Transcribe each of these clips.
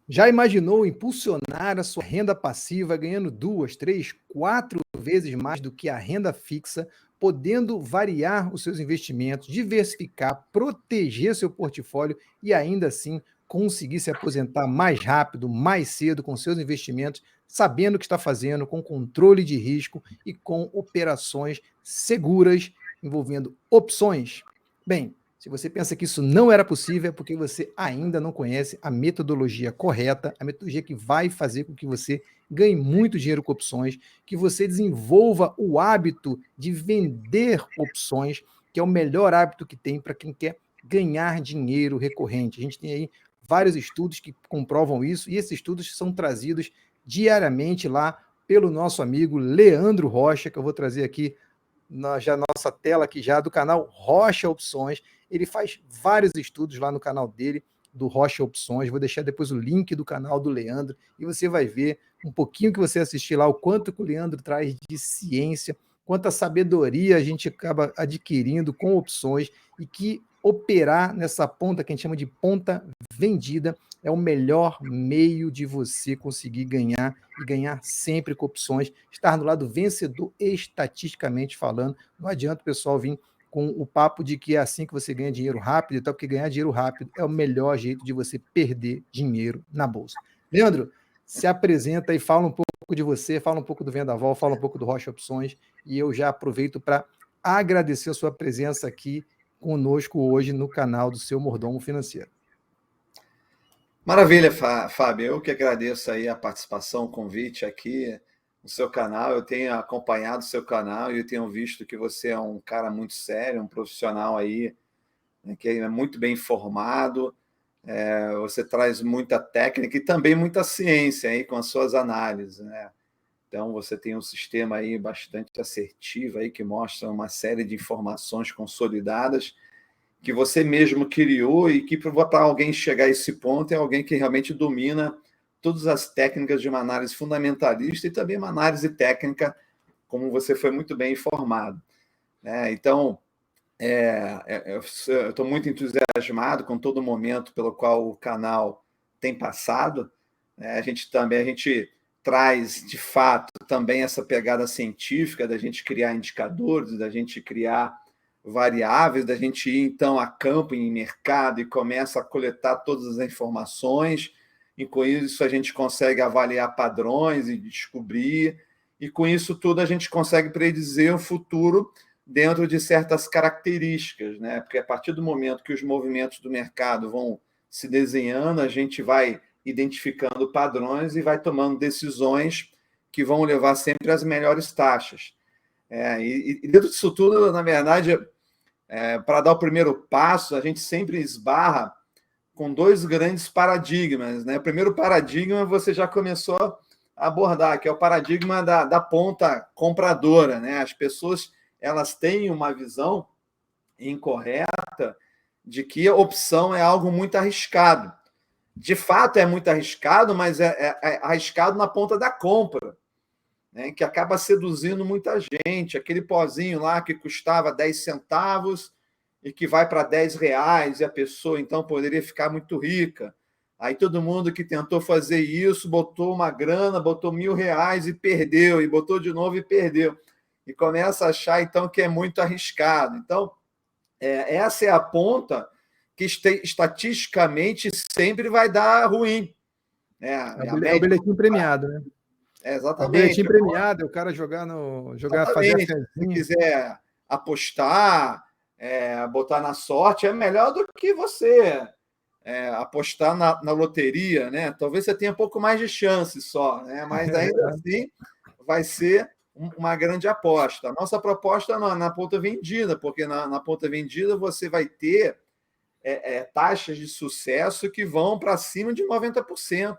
Já imaginou impulsionar a sua renda passiva ganhando 2, 3, 4 vezes mais do que a renda fixa, podendo variar os seus investimentos, diversificar, proteger seu portfólio e ainda assim conseguir se aposentar mais rápido, mais cedo com seus investimentos, sabendo o que está fazendo, com controle de risco e com operações seguras envolvendo opções? Bem, se você pensa que isso não era possível, é porque você ainda não conhece a metodologia correta, a metodologia que vai fazer com que você ganhe muito dinheiro com opções, que você desenvolva o hábito de vender opções, que é o melhor hábito que tem para quem quer ganhar dinheiro recorrente. A gente tem aí vários estudos que comprovam isso, e esses estudos são trazidos diariamente lá pelo nosso amigo Leandro Rocha, que eu vou trazer aqui já nossa tela aqui já do canal Rocha Opções. Ele faz vários estudos lá no canal dele, do Rocha Opções. Vou deixar depois o link do canal do Leandro e você vai ver um pouquinho que você assistir lá, o quanto que o Leandro traz de ciência, quanta sabedoria a gente acaba adquirindo com opções e que operar nessa ponta que a gente chama de ponta vendida é o melhor meio de você conseguir ganhar e ganhar sempre com opções, estar no lado vencedor estatisticamente falando. Não adianta o pessoal vir com o papo de que é assim que você ganha dinheiro rápido e tal, porque ganhar dinheiro rápido é o melhor jeito de você perder dinheiro na bolsa. Leandro, se apresenta e fala um pouco de você, fala um pouco do Vendaval, fala um pouco do Rocha Opções, e eu já aproveito para agradecer a sua presença aqui conosco hoje no canal do Seu Mordomo Financeiro. Maravilha, Fábio. Eu que agradeço aí a participação, o convite aqui no seu canal. Eu tenho acompanhado o seu canal e eu tenho visto que você é um cara muito sério, um profissional aí, né, que é muito bem informado. Você traz muita técnica e também muita ciência aí com as suas análises, né? Então, você tem um sistema aí bastante assertivo aí que mostra uma série de informações consolidadas que você mesmo criou e que para alguém chegar a esse ponto é alguém que realmente domina todas as técnicas de uma análise fundamentalista e também uma análise técnica, como você foi muito bem informado, né? Então, eu estou muito entusiasmado com todo o momento pelo qual o canal tem passado, né? A gente traz, de fato, também essa pegada científica da gente criar indicadores, da gente criar variáveis, da gente ir, então, a campo, em mercado, e começa a coletar todas as informações, e com isso a gente consegue avaliar padrões e descobrir, e com isso tudo a gente consegue predizer o futuro dentro de certas características, né? Porque a partir do momento que os movimentos do mercado vão se desenhando, a gente vai identificando padrões e vai tomando decisões que vão levar sempre às melhores taxas. E dentro disso tudo, na verdade, para dar o primeiro passo, a gente sempre esbarra com dois grandes paradigmas, né? O primeiro paradigma você já começou a abordar, que é o paradigma da ponta compradora, né? As pessoas elas têm uma visão incorreta de que a opção é algo muito arriscado. De fato, é muito arriscado, mas é arriscado na ponta da compra, né, que acaba seduzindo muita gente. Aquele pozinho lá que custava 10 centavos e que vai para 10 reais, e a pessoa, então, poderia ficar muito rica. Aí todo mundo que tentou fazer isso botou uma grana, botou R$1.000 e perdeu, e botou de novo e perdeu. E começa a achar, então, que é muito arriscado. Então, essa é a ponta que estatisticamente sempre vai dar ruim. É o bilhetinho premiado, né? Exatamente. É o bilhetinho premiado, é o cara fazer a fezinha. Se quiser apostar, botar na sorte, é melhor do que você apostar na loteria, né? Talvez você tenha um pouco mais de chance só, né? Mas ainda assim vai ser uma grande aposta. A nossa proposta na ponta vendida, porque na ponta vendida você vai ter taxas de sucesso que vão para cima de 90%.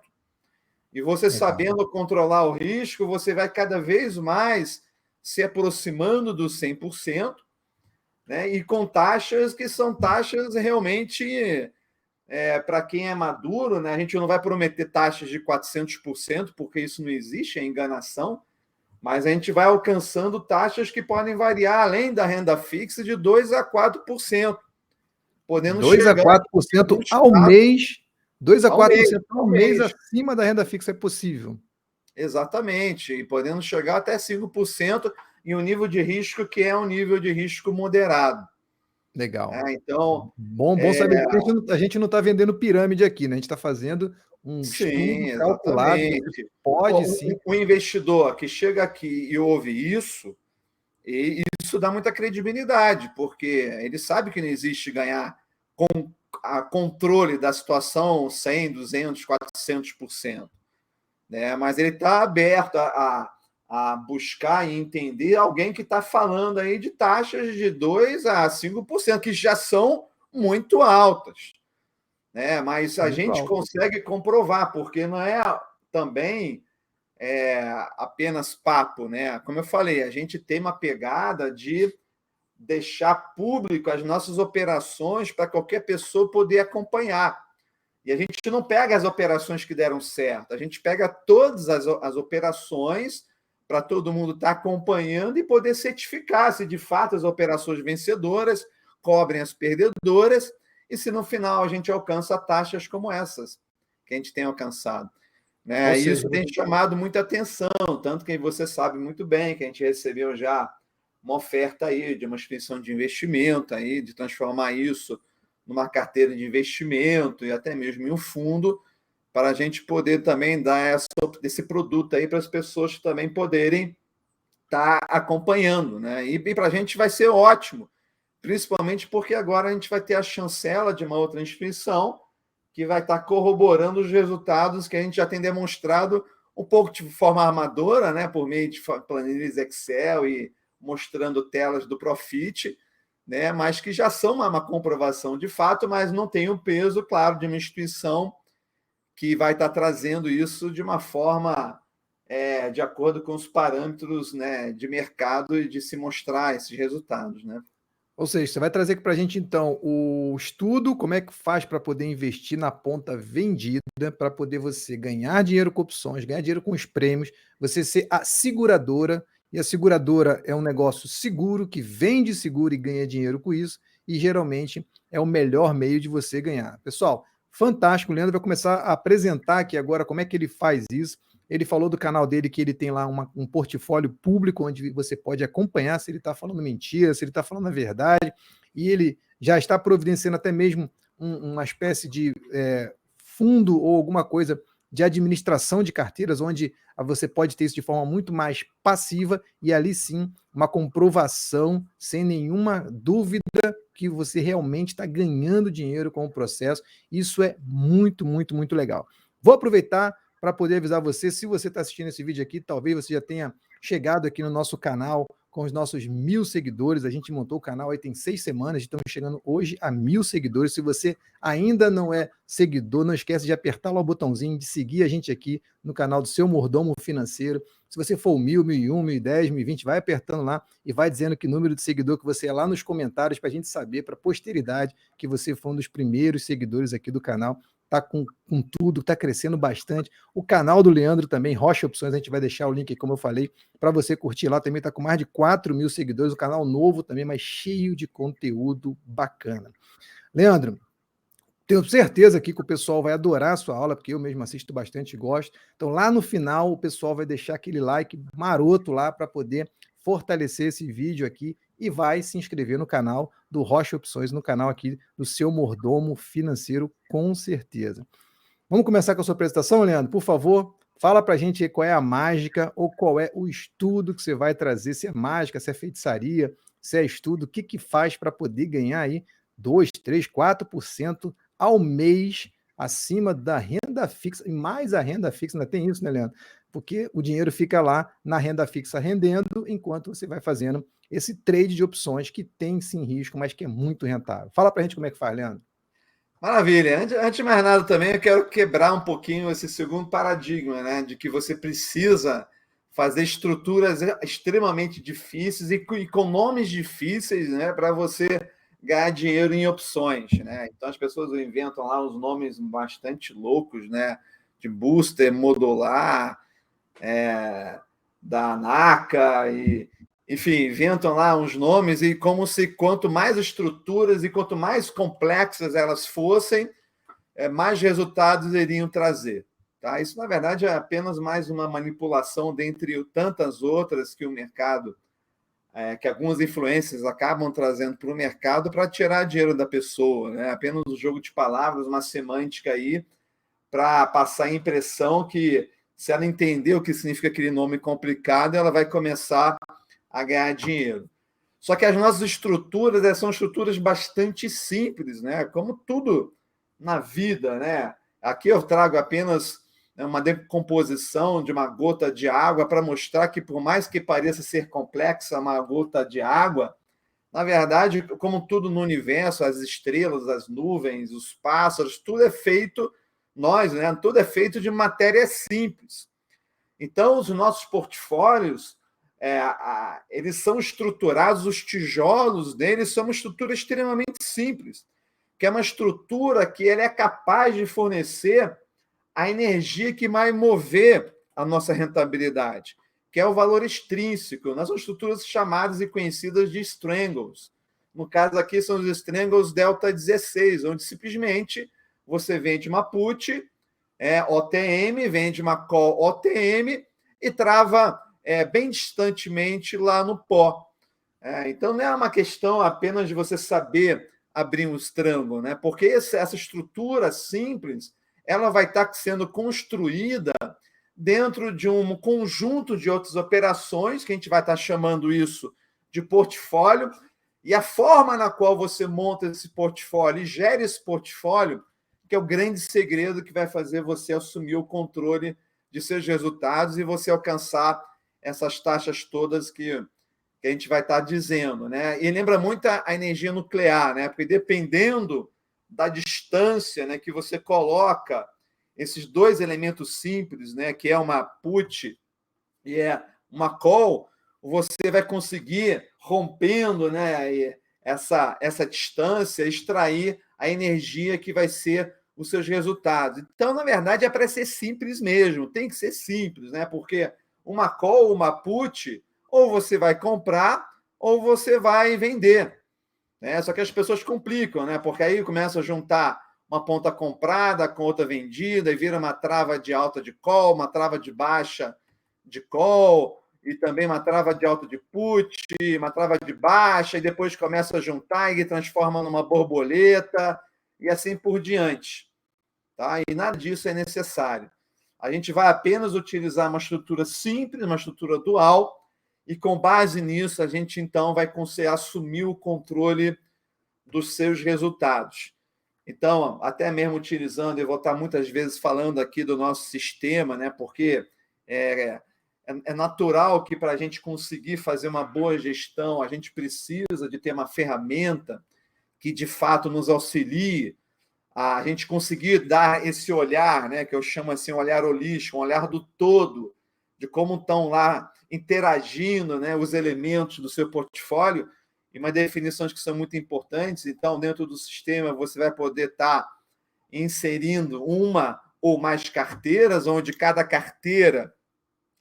E você sabendo controlar o risco, você vai cada vez mais se aproximando dos 100%, né? E com taxas que são taxas realmente, para quem é maduro, né? A gente não vai prometer taxas de 400%, porque isso não existe, é enganação, mas a gente vai alcançando taxas que podem variar, além da renda fixa, de 2% a 4%. Podendo 2% a 4% ao mês 2 a Ao mês, 4% ao mês acima da renda fixa é possível. Exatamente, e podendo chegar até 5% em um nível de risco que é um nível de risco moderado. Legal. Então, bom saber. A gente não está vendendo pirâmide aqui, né? A gente está fazendo um sim, estudo calculado. exatamente. Pode sim. O investidor que chega aqui e ouve isso, e isso dá muita credibilidade, porque ele sabe que não existe ganhar com a controle da situação 100, 200, 400%. Né? Mas ele está aberto a buscar e entender alguém que está falando aí de taxas de 2 a 5%, que já são muito altas. Né? Mas a gente consegue comprovar, porque não é também apenas papo. Né? Como eu falei, a gente tem uma pegada de deixar público as nossas operações para qualquer pessoa poder acompanhar. E a gente não pega as operações que deram certo, a gente pega todas as operações para todo mundo estar acompanhando e poder certificar se de fato as operações vencedoras cobrem as perdedoras e se no final a gente alcança taxas como essas que a gente tem alcançado. Né? Isso tem chamado muita atenção, tanto que você sabe muito bem que a gente recebeu já uma oferta aí de uma instituição de investimento, aí, de transformar isso numa carteira de investimento e até mesmo em um fundo, para a gente poder também dar esse produto aí para as pessoas também poderem estar acompanhando. Né? E para a gente vai ser ótimo, principalmente porque agora a gente vai ter a chancela de uma outra instituição que vai estar corroborando os resultados que a gente já tem demonstrado um pouco de forma amadora, né? Por meio de planilhas Excel e mostrando telas do Profit, né? Mas que já são uma comprovação de fato, mas não tem o peso, claro, de uma instituição que vai estar trazendo isso de uma forma de acordo com os parâmetros, né, de mercado e de se mostrar esses resultados. Né? Ou seja, você vai trazer aqui para a gente, então, o estudo, como é que faz para poder investir na ponta vendida, para poder você ganhar dinheiro com opções, ganhar dinheiro com os prêmios, você ser a seguradora, e a seguradora é um negócio seguro, que vende seguro e ganha dinheiro com isso, e geralmente é o melhor meio de você ganhar. Pessoal, fantástico, o Leandro vai começar a apresentar aqui agora como é que ele faz isso. Ele falou do canal dele que ele tem lá um portfólio público onde você pode acompanhar se ele está falando mentira, se ele está falando a verdade, e ele já está providenciando até mesmo uma espécie de fundo ou alguma coisa de administração de carteiras, onde você pode ter isso de forma muito mais passiva e ali sim uma comprovação sem nenhuma dúvida que você realmente está ganhando dinheiro com o processo. Isso é muito, muito, muito legal. Vou aproveitar para poder avisar você, se você está assistindo esse vídeo aqui, talvez você já tenha chegado aqui no nosso canal com os nossos 1000 seguidores. A gente montou o canal aí tem 6 semanas, estamos chegando hoje a 1000 seguidores. Se você ainda não é seguidor, não esquece de apertar lá o botãozinho, de seguir a gente aqui no canal do Seu Mordomo Financeiro. Se você for 1000, 1001, 1010, 1020, vai apertando lá e vai dizendo que número de seguidor que você é lá nos comentários para a gente saber, para a posteridade, que você foi um dos primeiros seguidores aqui do canal. Tá com tudo, tá crescendo bastante. O canal do Leandro também, Rocha Opções, a gente vai deixar o link aí, como eu falei, para você curtir lá. Também tá com mais de 4.000 seguidores, o canal novo também, mas cheio de conteúdo bacana. Leandro, tenho certeza aqui que o pessoal vai adorar a sua aula, porque eu mesmo assisto bastante e gosto. Então, lá no final, o pessoal vai deixar aquele like maroto lá para poder fortalecer esse vídeo aqui e vai se inscrever no canal do Rocha Opções, no canal aqui do Seu Mordomo Financeiro, com certeza. Vamos começar com a sua apresentação, Leandro? Por favor, fala para a gente aí qual é a mágica ou qual é o estudo que você vai trazer, se é mágica, se é feitiçaria, se é estudo, o que faz para poder ganhar aí 2, 3, 4% ao mês acima da renda fixa, e mais a renda fixa, ainda tem isso, né, Leandro? Porque o dinheiro fica lá na renda fixa rendendo, enquanto você vai fazendo esse trade de opções que tem sim risco, mas que é muito rentável. Fala para a gente como é que faz, Leandro. Maravilha. Antes de mais nada também, eu quero quebrar um pouquinho esse segundo paradigma, né, de que você precisa fazer estruturas extremamente difíceis e com nomes difíceis, né, para você ganhar dinheiro em opções, né? Então as pessoas inventam lá uns nomes bastante loucos, né, de booster modular, da NACA e enfim, inventam lá uns nomes e como se quanto mais estruturas e quanto mais complexas elas fossem, mais resultados iriam trazer. Tá? Isso, na verdade, é apenas mais uma manipulação dentre tantas outras que o mercado, que algumas influências acabam trazendo para o mercado para tirar dinheiro da pessoa. Né? Apenas um jogo de palavras, uma semântica aí, para passar a impressão que, se ela entender o que significa aquele nome complicado, ela vai começar a ganhar dinheiro. Só que as nossas estruturas são estruturas bastante simples, né? Como tudo na vida, né? Aqui eu trago apenas uma decomposição de uma gota de água para mostrar que, por mais que pareça ser complexa uma gota de água, na verdade, como tudo no universo, as estrelas, as nuvens, os pássaros, tudo é feito, né? Tudo é feito de matéria simples. Então, os nossos portfólios, eles são estruturados, os tijolos deles são uma estrutura extremamente simples, que é uma estrutura que ele é capaz de fornecer a energia que vai mover a nossa rentabilidade, que é o valor extrínseco. Nós somos estruturas chamadas e conhecidas de strangles. No caso aqui, são os strangles delta 16, onde simplesmente você vende uma put, OTM, vende uma call OTM e trava bem distantemente lá no pó. Então, não é uma questão apenas de você saber abrir um strangle, né? Porque essa estrutura simples ela vai estar sendo construída dentro de um conjunto de outras operações, que a gente vai estar chamando isso de portfólio, e a forma na qual você monta esse portfólio e gera esse portfólio, que é o grande segredo que vai fazer você assumir o controle de seus resultados e você alcançar essas taxas todas que a gente vai estar dizendo, né? E lembra muito a energia nuclear, né? Porque dependendo da distância, né, que você coloca esses dois elementos simples, né, que é uma put e uma call, você vai conseguir, rompendo, né, essa distância, extrair a energia que vai ser os seus resultados. Então, na verdade, é para ser simples mesmo, tem que ser simples, né? Porque uma call, uma put, ou você vai comprar ou você vai vender. Só que as pessoas complicam, né? Porque aí começam a juntar uma ponta comprada com outra vendida e vira uma trava de alta de call, uma trava de baixa de call e também uma trava de alta de put, uma trava de baixa e depois começa a juntar e transforma numa borboleta e assim por diante. Tá? E nada disso é necessário. A gente vai apenas utilizar uma estrutura simples, uma estrutura dual, e com base nisso a gente então vai conseguir assumir o controle dos seus resultados. Então, até mesmo utilizando, eu vou estar muitas vezes falando aqui do nosso sistema, né? Porque é natural que para a gente conseguir fazer uma boa gestão, a gente precisa de ter uma ferramenta que de fato nos auxilie a gente conseguir dar esse olhar, né, que eu chamo assim, um olhar holístico, um olhar do todo, de como estão lá interagindo, né, os elementos do seu portfólio, e umas definições que são muito importantes. Então, dentro do sistema, você vai poder estar inserindo uma ou mais carteiras, onde cada carteira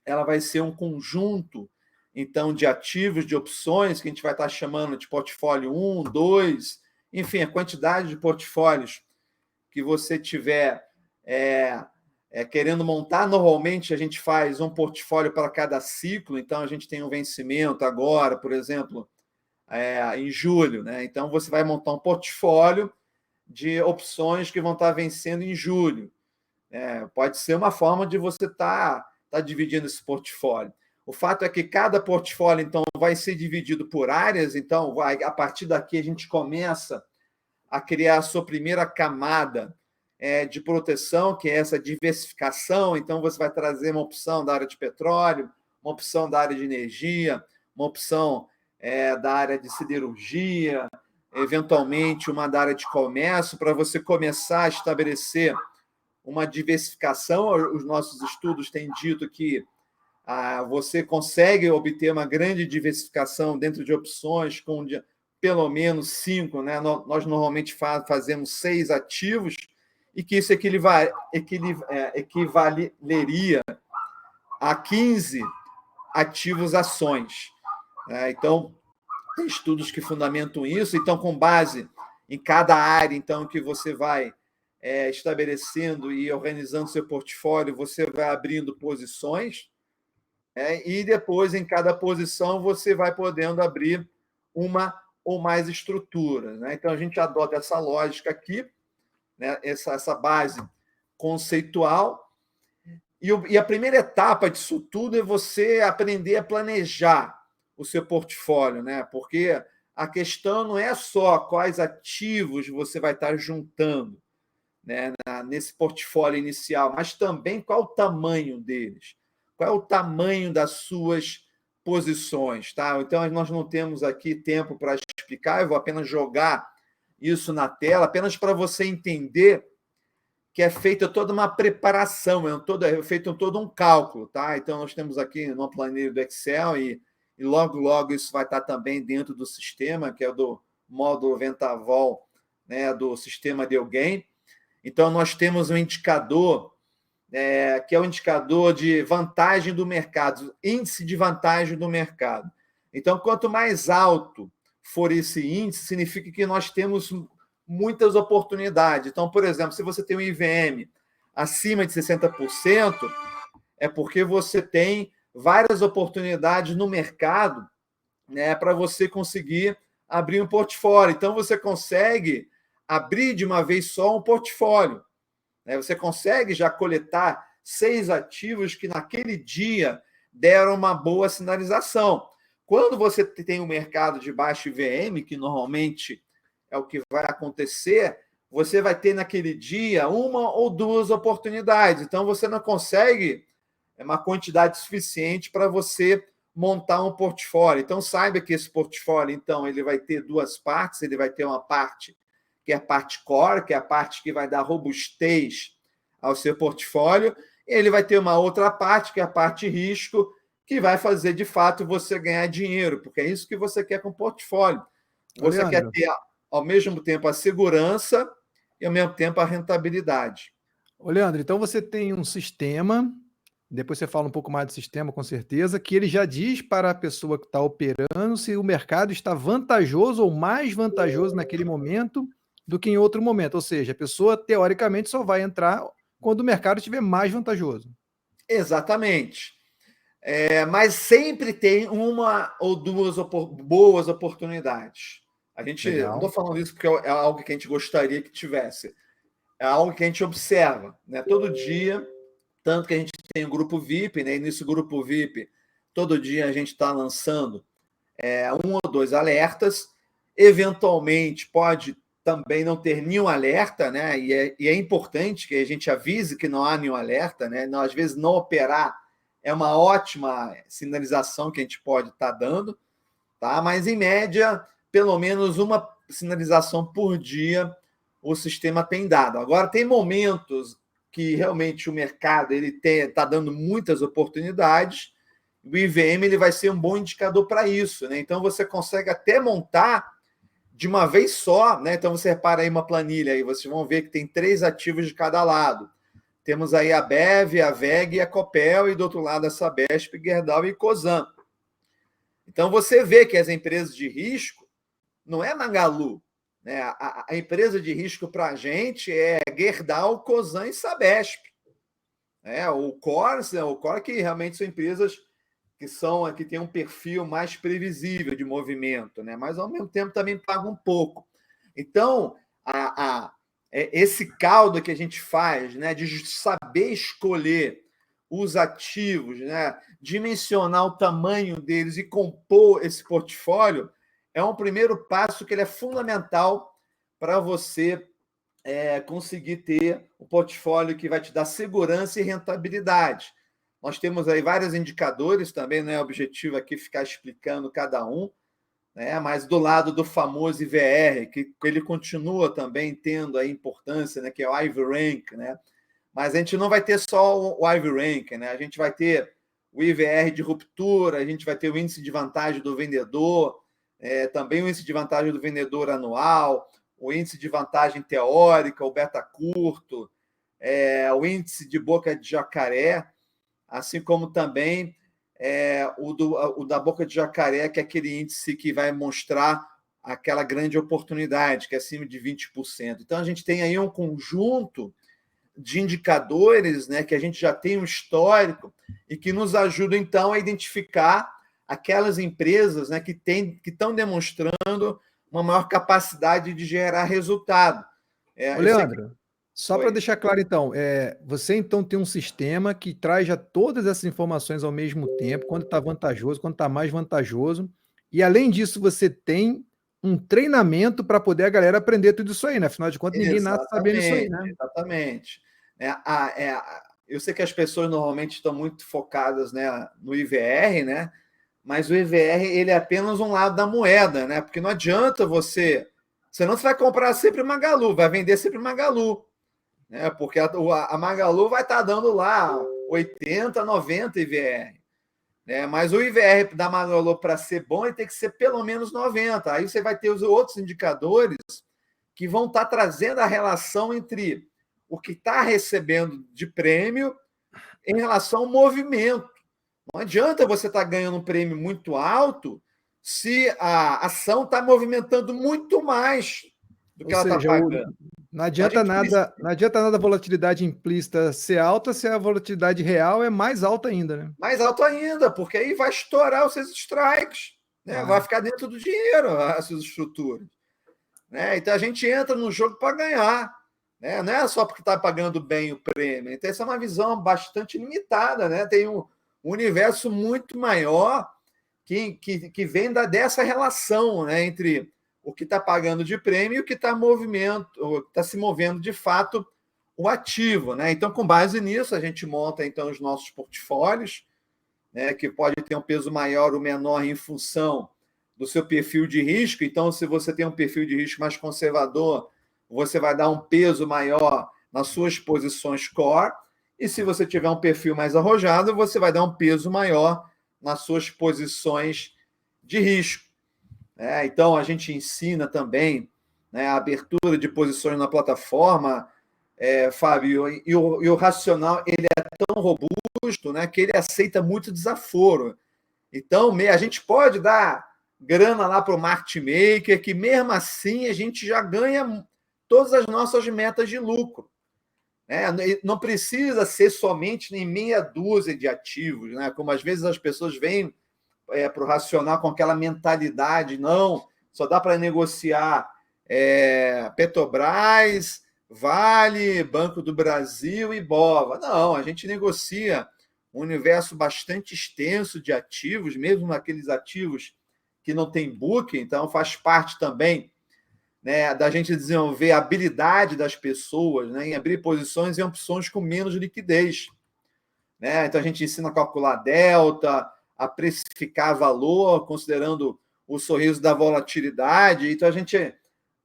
ela vai ser um conjunto, então, de ativos, de opções, que a gente vai estar chamando de portfólio 1, 2, enfim, a quantidade de portfólios que você tiver querendo montar. Normalmente, a gente faz um portfólio para cada ciclo, então a gente tem um vencimento agora, por exemplo, em julho, né? Então, você vai montar um portfólio de opções que vão estar vencendo em julho. Pode ser uma forma de você estar dividindo esse portfólio. O fato é que cada portfólio, então, vai ser dividido por áreas, então, a partir daqui a gente começa a criar a sua primeira camada de proteção, que é essa diversificação. Então, você vai trazer uma opção da área de petróleo, uma opção da área de energia, uma opção da área de siderurgia, eventualmente uma da área de comércio, para você começar a estabelecer uma diversificação. Os nossos estudos têm dito que você consegue obter uma grande diversificação dentro de opções com pelo menos 5, né? Nós normalmente fazemos 6 ativos, e que isso equivaleria a 15 ativos ações. Então, tem estudos que fundamentam isso. Então, com base em cada área então, que você vai estabelecendo e organizando seu portfólio, você vai abrindo posições, e depois, em cada posição, você vai podendo abrir uma ou mais estruturas. Né? Então, a gente adota essa lógica aqui, né? essa base conceitual. E a primeira etapa disso tudo é você aprender a planejar o seu portfólio, né? Porque a questão não é só quais ativos você vai estar juntando, né, nesse portfólio inicial, mas também qual o tamanho deles, qual é o tamanho das suas posições. Tá? Então, nós não temos aqui tempo para explicar, eu vou apenas jogar isso na tela, apenas para você entender que é feita toda uma preparação, é feito todo um cálculo. Tá? Então, nós temos aqui uma planilha do Excel e logo isso vai estar também dentro do sistema, que é do módulo Ventavol, né, do sistema de alguém. Então, nós temos um indicador, que é o indicador de vantagem do mercado, índice de vantagem do mercado. Então, quanto mais alto for esse índice, significa que nós temos muitas oportunidades. Então, por exemplo, se você tem um IVM acima de 60%, é porque você tem várias oportunidades no mercado, né, para você conseguir abrir um portfólio. Então, você consegue abrir de uma vez só um portfólio. Você consegue já coletar 6 ativos que naquele dia deram uma boa sinalização. Quando você tem um mercado de baixo IVM, que normalmente é o que vai acontecer, você vai ter naquele dia uma ou duas oportunidades. Então, você não consegue uma quantidade suficiente para você montar um portfólio. Então, saiba que esse portfólio, então, ele vai ter duas partes. Ele vai ter uma parte que é a parte core, que é a parte que vai dar robustez ao seu portfólio, e ele vai ter uma outra parte, que é a parte risco, que vai fazer, de fato, você ganhar dinheiro, porque é isso que você quer com o portfólio. Você quer ter, ao mesmo tempo, a segurança e, ao mesmo tempo, a rentabilidade. Ô, Leandro, então você tem um sistema, depois você fala um pouco mais do sistema, com certeza, que ele já diz para a pessoa que está operando se o mercado está vantajoso ou mais vantajoso naquele momento do que em outro momento. Ou seja, a pessoa, teoricamente, só vai entrar quando o mercado estiver mais vantajoso. Exatamente. Mas sempre tem uma ou duas boas oportunidades. A gente, não estou falando isso porque é algo que a gente gostaria que tivesse. É algo que a gente observa, né? Todo dia, tanto que a gente tem um grupo VIP, né? E nesse grupo VIP, todo dia a gente está lançando um ou dois alertas. Eventualmente, pode também não ter nenhum alerta, né? E é importante que a gente avise que não há nenhum alerta, né? Não, às vezes, não operar é uma ótima sinalização que a gente pode estar dando, tá? Mas, em média, pelo menos uma sinalização por dia o sistema tem dado. Agora, tem momentos que realmente o mercado está dando muitas oportunidades, o IVM ele vai ser um bom indicador para isso. Né? Então, você consegue até montar de uma vez só. Né? Então, você repara aí uma planilha, aí vocês vão ver que tem 3 ativos de cada lado. Temos aí a BEV, a VEG e a Copel, e do outro lado a Sabesp, Gerdau e Cosan. Então, você vê que as empresas de risco não é Magalu. Né? A empresa de risco para a gente é Gerdau, Cosan e Sabesp. O Core que realmente são empresas que têm um perfil mais previsível de movimento, né? Mas, ao mesmo tempo, também pagam um pouco. Então, esse caldo que a gente faz, né, de saber escolher os ativos, né, dimensionar o tamanho deles e compor esse portfólio, é um primeiro passo que ele é fundamental para você conseguir ter um portfólio que vai te dar segurança e rentabilidade. Nós temos aí vários indicadores também, não é objetivo aqui ficar explicando cada um, né? Mas do lado do famoso IVR, que ele continua também tendo a importância, né? Que é o Ivy Rank, né? Mas a gente não vai ter só o Ivy Rank, né? A gente vai ter o IVR de ruptura, a gente vai ter o índice de vantagem do vendedor, também o índice de vantagem do vendedor anual, o índice de vantagem teórica, o beta curto, o índice de boca de jacaré, assim como também o da boca de jacaré, que é aquele índice que vai mostrar aquela grande oportunidade, que é acima de 20%. Então, a gente tem aí um conjunto de indicadores, né, que a gente já tem um histórico e que nos ajudam, então, a identificar aquelas empresas, né, que estão demonstrando uma maior capacidade de gerar resultado. Ô, Eu sei que... Leandro, só para Oi. deixar claro, então, você então tem um sistema que traz já todas essas informações ao mesmo tempo, quando está vantajoso, quando está mais vantajoso, e além disso, você tem um treinamento para poder a galera aprender tudo isso aí, né? Afinal de contas, ninguém nasce sabendo isso aí, Exatamente, né? exatamente. Eu sei que as pessoas normalmente estão muito focadas, né, no IVR, né? Mas o IVR ele é apenas um lado da moeda, né? Porque não adianta senão você vai comprar sempre Magalu, vai vender sempre Magalu, né? Porque a Magalu vai estar dando lá 80, 90 IVR, né? Mas o IVR da Magalu, para ser bom, ele tem que ser pelo menos 90. Aí você vai ter os outros indicadores que vão estar trazendo a relação entre o que está recebendo de prêmio em relação ao movimento. Não adianta você estar ganhando um prêmio muito alto se a ação está movimentando muito mais do Ou que ela está seja, pagando. não Então, a adianta gente precisa... nada, não adianta nada a volatilidade implícita ser alta se a volatilidade real é mais alta ainda, né? Mais alto ainda, porque aí vai estourar os seus strikes, né? Vai Vai. ficar dentro do dinheiro as suas estruturas. Né? Então a gente entra no jogo para ganhar. Né? Não é só porque está pagando bem o prêmio. Então, essa é uma visão bastante limitada. Né? Tem um universo muito maior que vem dessa relação, né, entre o que está pagando de prêmio e o que está se movendo de fato o ativo. Né? Então, com base nisso, a gente monta então os nossos portfólios, né, que pode ter um peso maior ou menor em função do seu perfil de risco. Então, se você tem um perfil de risco mais conservador, você vai dar um peso maior nas suas posições core, e se você tiver um perfil mais arrojado, você vai dar um peso maior nas suas posições de risco. Então, a gente ensina também, né, a abertura de posições na plataforma, Fábio, e o racional ele é tão robusto, né, que ele aceita muito desaforo. Então, a gente pode dar grana lá para o market maker, que mesmo assim a gente já ganha todas as nossas metas de lucro. Né? Não precisa ser somente em meia dúzia de ativos, né? Como às vezes as pessoas vêm para o racional com aquela mentalidade, não, só dá para negociar Petrobras, Vale, Banco do Brasil e Bova. Não, a gente negocia um universo bastante extenso de ativos, mesmo naqueles ativos que não tem book, então faz parte também, né, da gente desenvolver a habilidade das pessoas, né, em abrir posições em opções com menos liquidez. Né? Então a gente ensina a calcular delta, a precificar valor, considerando o sorriso da volatilidade. Então a gente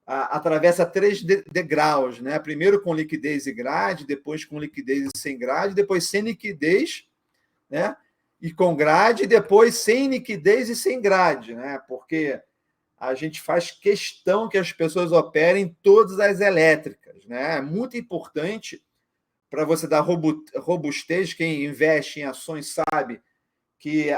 atravessa 3 degraus, né? Primeiro com liquidez e grade, depois com liquidez e sem grade, depois sem liquidez, né? E com grade, depois sem liquidez e sem grade, né? Porque a gente faz questão que as pessoas operem todas as elétricas, né? É muito importante para você dar robustez. Quem investe em ações sabe que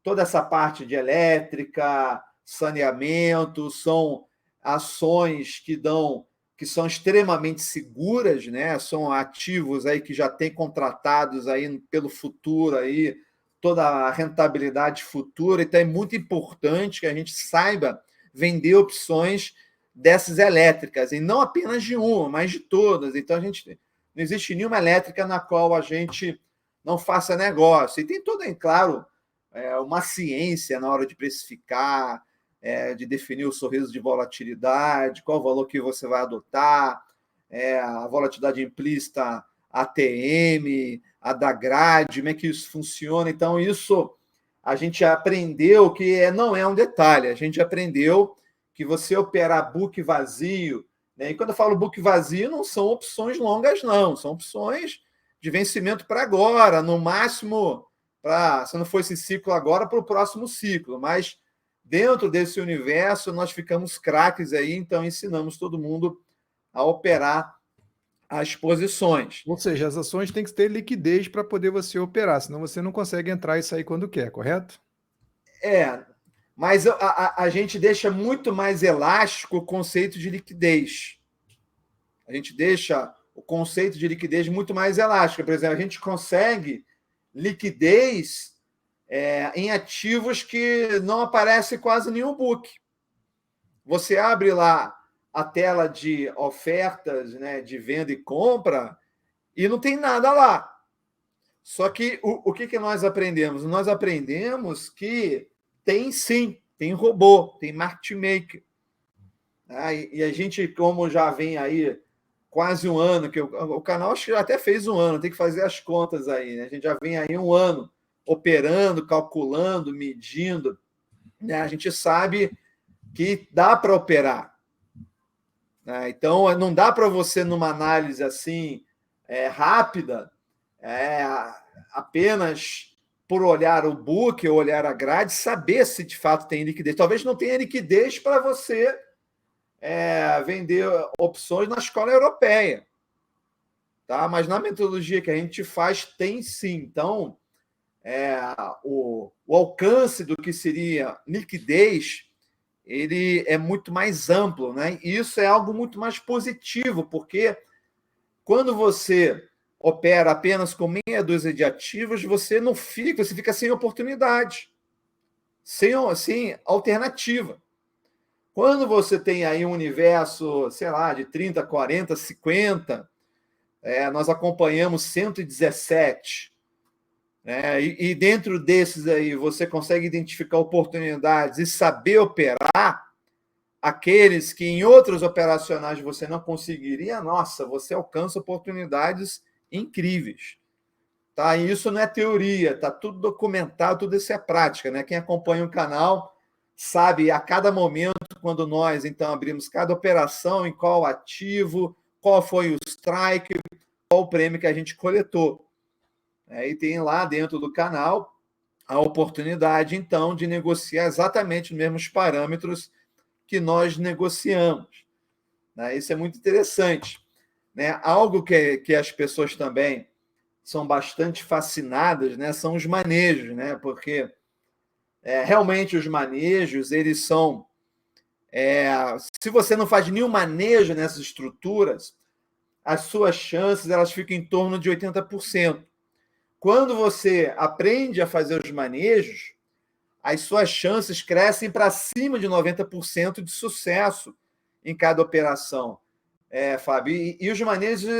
toda essa parte de elétrica, saneamento, são ações que são extremamente seguras, né? São ativos aí que já têm contratados aí pelo futuro aí toda a rentabilidade futura. Então é muito importante que a gente saiba vender opções dessas elétricas, e não apenas de uma, mas de todas. Então a gente não existe nenhuma elétrica na qual a gente não faça negócio. E tem toda, claro, uma ciência na hora de precificar, de definir o sorriso de volatilidade, qual o valor que você vai adotar, a volatilidade implícita, ATM, a da grade, como é que isso funciona. Então, isso a gente aprendeu que não é um detalhe, a gente aprendeu que você operar book vazio, né? E quando eu falo book vazio, não são opções longas, não, são opções de vencimento para agora, no máximo, se não for esse ciclo agora, para o próximo ciclo. Mas dentro desse universo, nós ficamos craques aí, então ensinamos todo mundo a operar as posições. Ou seja, as ações têm que ter liquidez para poder você operar, senão você não consegue entrar e sair quando quer, correto? É, Mas a gente deixa muito mais elástico o conceito de liquidez. A gente deixa o conceito de liquidez muito mais elástico. Por exemplo, a gente consegue liquidez em ativos que não aparece quase nenhum book. Você abre lá a tela de ofertas, né, de venda e compra, e não tem nada lá. Só que o que nós aprendemos? Nós aprendemos que tem sim, tem robô, tem market maker. E a gente, como já vem aí quase um ano, que o canal acho que já até fez um ano, tem que fazer as contas aí, né? A gente já vem aí um ano operando, calculando, medindo, né? A gente sabe que dá para operar. Né? Então, não dá para você, numa análise assim rápida, apenas por olhar o book ou olhar a grade, saber se de fato tem liquidez. Talvez não tenha liquidez para você vender opções na escola europeia. Tá? Mas na metodologia que a gente faz, tem sim. Então, o alcance do que seria liquidez, ele é muito mais amplo, né? E isso é algo muito mais positivo, porque quando você opera apenas com meia dúzia de ativos, você fica sem oportunidade, sem alternativa. Quando você tem aí um universo, sei lá, de 30, 40, 50, nós acompanhamos 117, né? E dentro desses aí você consegue identificar oportunidades e saber operar aqueles que em outros operacionais você não conseguiria, nossa, você alcança oportunidades incríveis. Tá? E isso não é teoria, tá tudo documentado, tudo isso é prática, né? Quem acompanha o canal sabe a cada momento, quando nós então abrimos cada operação, em qual ativo, qual foi o strike, qual o prêmio que a gente coletou. E tem lá dentro do canal a oportunidade, então, de negociar exatamente os mesmos parâmetros que nós negociamos. Isso é muito interessante. Algo que as pessoas também são bastante fascinadas, são os manejos, porque realmente os manejos, eles são... se você não faz nenhum manejo nessas estruturas, as suas chances elas ficam em torno de 80%. Quando você aprende a fazer os manejos, as suas chances crescem para cima de 90% de sucesso em cada operação, Fábio. E os manejos,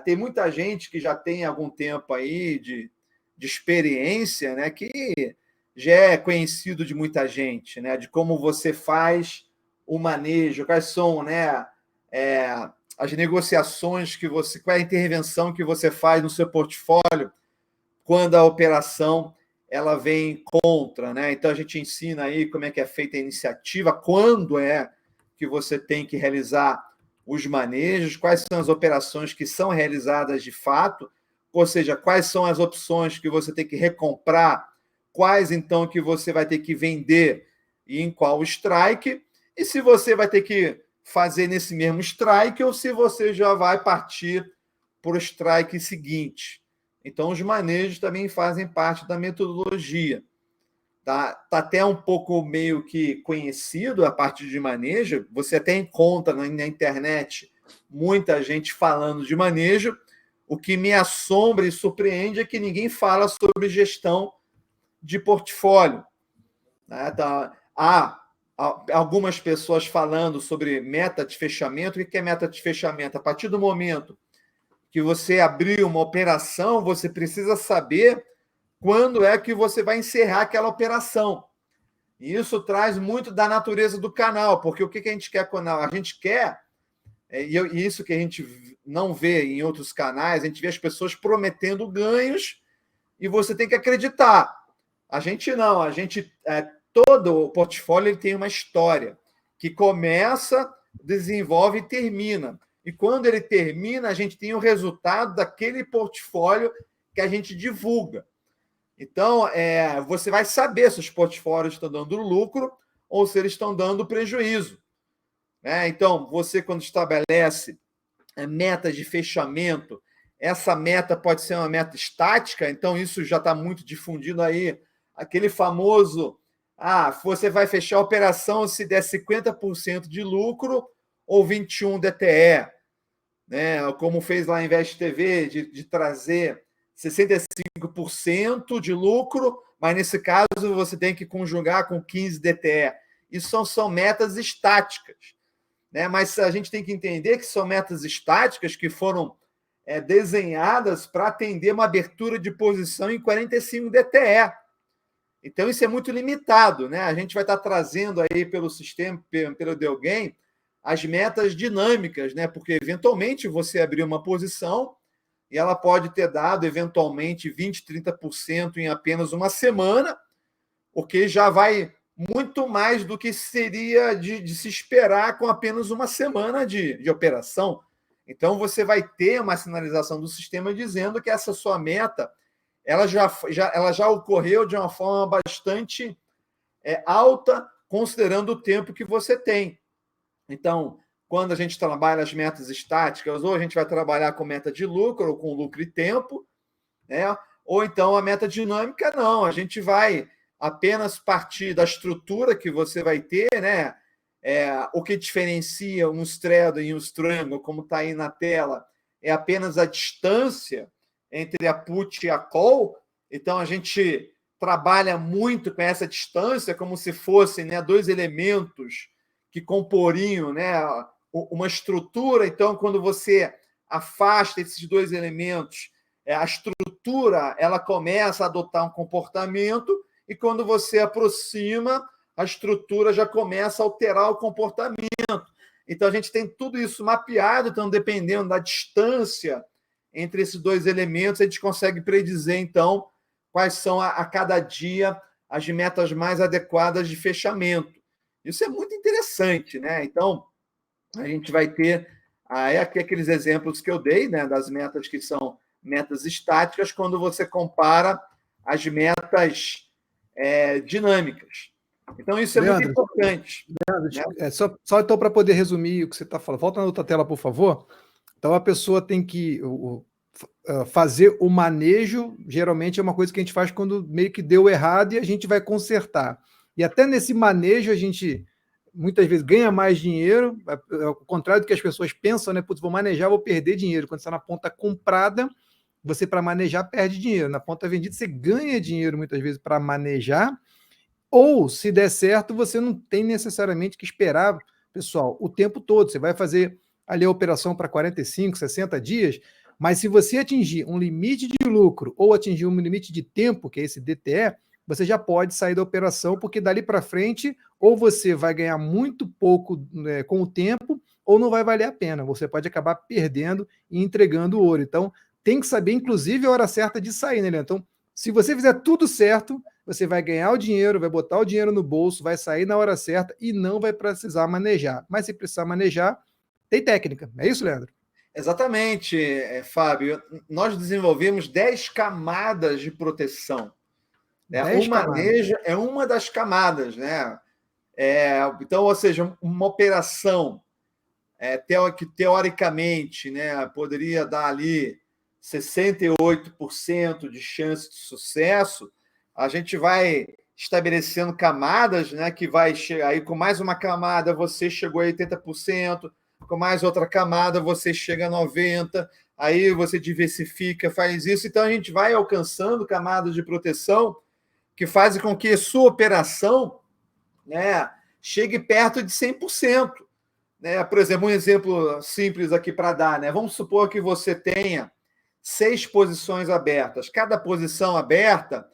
tem muita gente que já tem algum tempo aí de experiência, que já é conhecido de muita gente, de como você faz o manejo, quais são as negociações que você... Qual é a intervenção que você faz no seu portfólio quando a operação ela vem contra, Então a gente ensina aí como é que é feita a iniciativa, quando é que você tem que realizar os manejos, quais são as operações que são realizadas de fato, ou seja, quais são as opções que você tem que recomprar, quais então que você vai ter que vender e em qual strike, e se você vai ter que fazer nesse mesmo strike ou se você já vai partir para o strike seguinte. Então, os manejos também fazem parte da metodologia. Tá até um pouco meio que conhecido a parte de manejo, você até encontra na internet muita gente falando de manejo. O que me assombra e surpreende é que ninguém fala sobre gestão de portfólio. Há algumas pessoas falando sobre meta de fechamento. O que é meta de fechamento? A partir do momento que você abrir uma operação, você precisa saber quando é que você vai encerrar aquela operação. E isso traz muito da natureza do canal, porque o que a gente quer com o canal? A gente quer, e isso que a gente não vê em outros canais, a gente vê as pessoas prometendo ganhos e você tem que acreditar. A gente não, todo o portfólio ele tem uma história que começa, desenvolve e termina. E quando ele termina, a gente tem o resultado daquele portfólio que a gente divulga. Então, você vai saber se os portfólios estão dando lucro ou se eles estão dando prejuízo. Então, você, quando estabelece metas de fechamento, essa meta pode ser uma meta estática, então isso já está muito difundido aí, aquele famoso Você vai fechar a operação se der 50% de lucro ou 21 DTE, né? Como fez lá a Invest TV, de trazer 65% de lucro, mas nesse caso você tem que conjugar com 15 DTE. Isso são metas estáticas, né? Mas a gente tem que entender que são metas estáticas que foram desenhadas para atender uma abertura de posição em 45 DTE. Então, isso é muito limitado, né? A gente vai estar trazendo aí pelo sistema, pelo Delgain, as metas dinâmicas, né? Porque, eventualmente, você abriu uma posição e ela pode ter dado, eventualmente, 20%, 30% em apenas uma semana, o que já vai muito mais do que seria de se esperar com apenas uma semana de operação. Então, você vai ter uma sinalização do sistema dizendo que essa sua meta ela já ocorreu de uma forma bastante alta, considerando o tempo que você tem. Então, quando a gente trabalha as metas estáticas, ou a gente vai trabalhar com meta de lucro, ou com lucro e tempo, né? Ou então a meta dinâmica, não. A gente vai apenas partir da estrutura que você vai ter, né? O que diferencia um straddle e um strangle, como está aí na tela, é apenas a distância entre a put e a call. Então, a gente trabalha muito com essa distância, como se fossem, né, dois elementos que comporiam, né, uma estrutura. Então, quando você afasta esses dois elementos, a estrutura ela começa a adotar um comportamento, e quando você aproxima, a estrutura já começa a alterar o comportamento. Então, a gente tem tudo isso mapeado. Então, dependendo da distância entre esses dois elementos, a gente consegue predizer, então, quais são, a cada dia, as metas mais adequadas de fechamento. Isso é muito interessante, né? Então, a gente vai ter aqui aqueles exemplos que eu dei, né, das metas que são metas estáticas, quando você compara as metas dinâmicas. Então, isso é Leandro, muito importante. Leandro, Né? só então para poder resumir o que você está falando, volta na outra tela, por favor. Então, a pessoa tem que fazer o manejo, geralmente é uma coisa que a gente faz quando meio que deu errado e a gente vai consertar. E até nesse manejo a gente muitas vezes ganha mais dinheiro, ao contrário do que as pessoas pensam, né? Putz, vou manejar, vou perder dinheiro. Quando você está na ponta comprada, você para manejar perde dinheiro. Na ponta vendida, você ganha dinheiro muitas vezes para manejar, ou se der certo, você não tem necessariamente que esperar, pessoal, o tempo todo. Você vai fazer ali a operação para 45, 60 dias, mas se você atingir um limite de lucro ou atingir um limite de tempo, que é esse DTE, você já pode sair da operação, porque dali para frente, ou você vai ganhar muito pouco, né, com o tempo, ou não vai valer a pena. Você pode acabar perdendo e entregando o ouro. Então, tem que saber, inclusive, a hora certa de sair, né, Leandro? Então, se você fizer tudo certo, você vai ganhar o dinheiro, vai botar o dinheiro no bolso, vai sair na hora certa e não vai precisar manejar. Mas se precisar manejar, tem técnica. É isso, Leandro? Exatamente, Fábio. Nós desenvolvemos 10 camadas de proteção. O 10 camadas. manejo é uma das camadas, né? Então, ou seja, uma operação que teoricamente, né, poderia dar ali 68% de chance de sucesso, a gente vai estabelecendo camadas, né, que vai chegar aí com mais uma camada, você chegou a 80%, com mais outra camada, você chega a 90%, aí você diversifica, faz isso. Então, a gente vai alcançando camadas de proteção que fazem com que a sua operação, né, chegue perto de 100%. Né? Por exemplo, um exemplo simples aqui para dar, né? Vamos supor que você tenha 6 posições abertas. Cada posição aberta,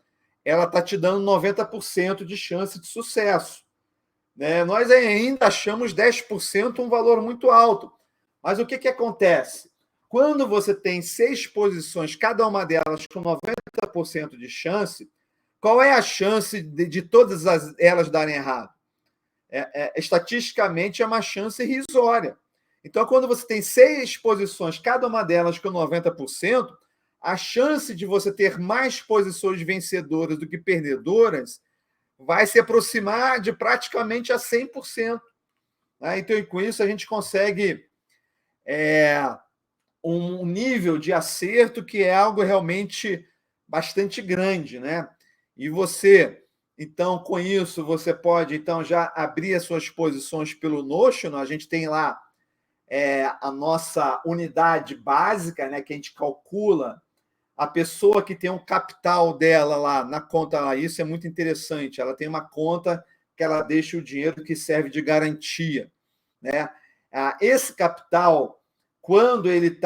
ela está te dando 90% de chance de sucesso. Né? Nós ainda achamos 10% um valor muito alto. Mas o que acontece? Quando você tem 6 posições, cada uma delas com 90% de chance, qual é a chance de todas elas darem errado? Estatisticamente, é uma chance irrisória. Então, quando você tem 6 posições, cada uma delas com 90%, a chance de você ter mais posições vencedoras do que perdedoras vai se aproximar de praticamente a 100%. Né? Então, e com isso, a gente consegue um nível de acerto que é algo realmente bastante grande. Né? E você, Então, com isso, você pode então já abrir as suas posições pelo Notion. A gente tem lá a nossa unidade básica, né, que a gente calcula a pessoa que tem um capital dela lá na conta. Lá, isso é muito interessante. Ela tem uma conta que ela deixa o dinheiro que serve de garantia, né? Esse capital, quando ele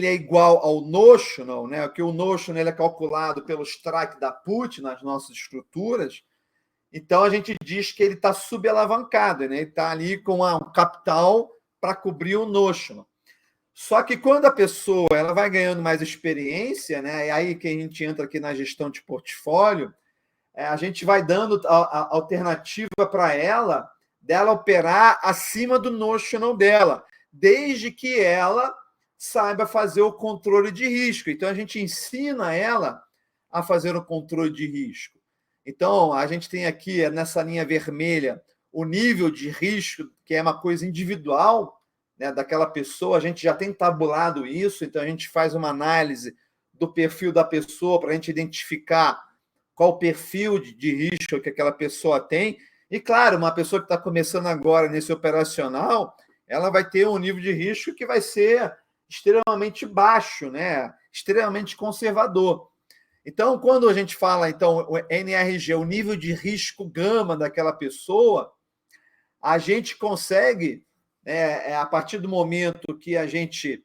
é igual ao notional, né? Que o notional ele é calculado pelo strike da put nas nossas estruturas, então a gente diz que ele está subalavancado, né? Ele está ali com um capital para cobrir o notional. Só que quando a pessoa ela vai ganhando mais experiência, né? É aí que a gente entra aqui na gestão de portfólio, a gente vai dando a alternativa para ela dela operar acima do notional dela, desde que ela saiba fazer o controle de risco. Então, a gente ensina ela a fazer o controle de risco. Então, a gente tem aqui, nessa linha vermelha, o nível de risco, que é uma coisa individual, né, daquela pessoa. A gente já tem tabulado isso, então a gente faz uma análise do perfil da pessoa para a gente identificar qual o perfil de risco que aquela pessoa tem. E, claro, uma pessoa que está começando agora nesse operacional, ela vai ter um nível de risco que vai ser extremamente baixo, né? Extremamente conservador. Então, quando a gente fala, então, o NRG, o nível de risco gama daquela pessoa, a gente consegue, a partir do momento que a gente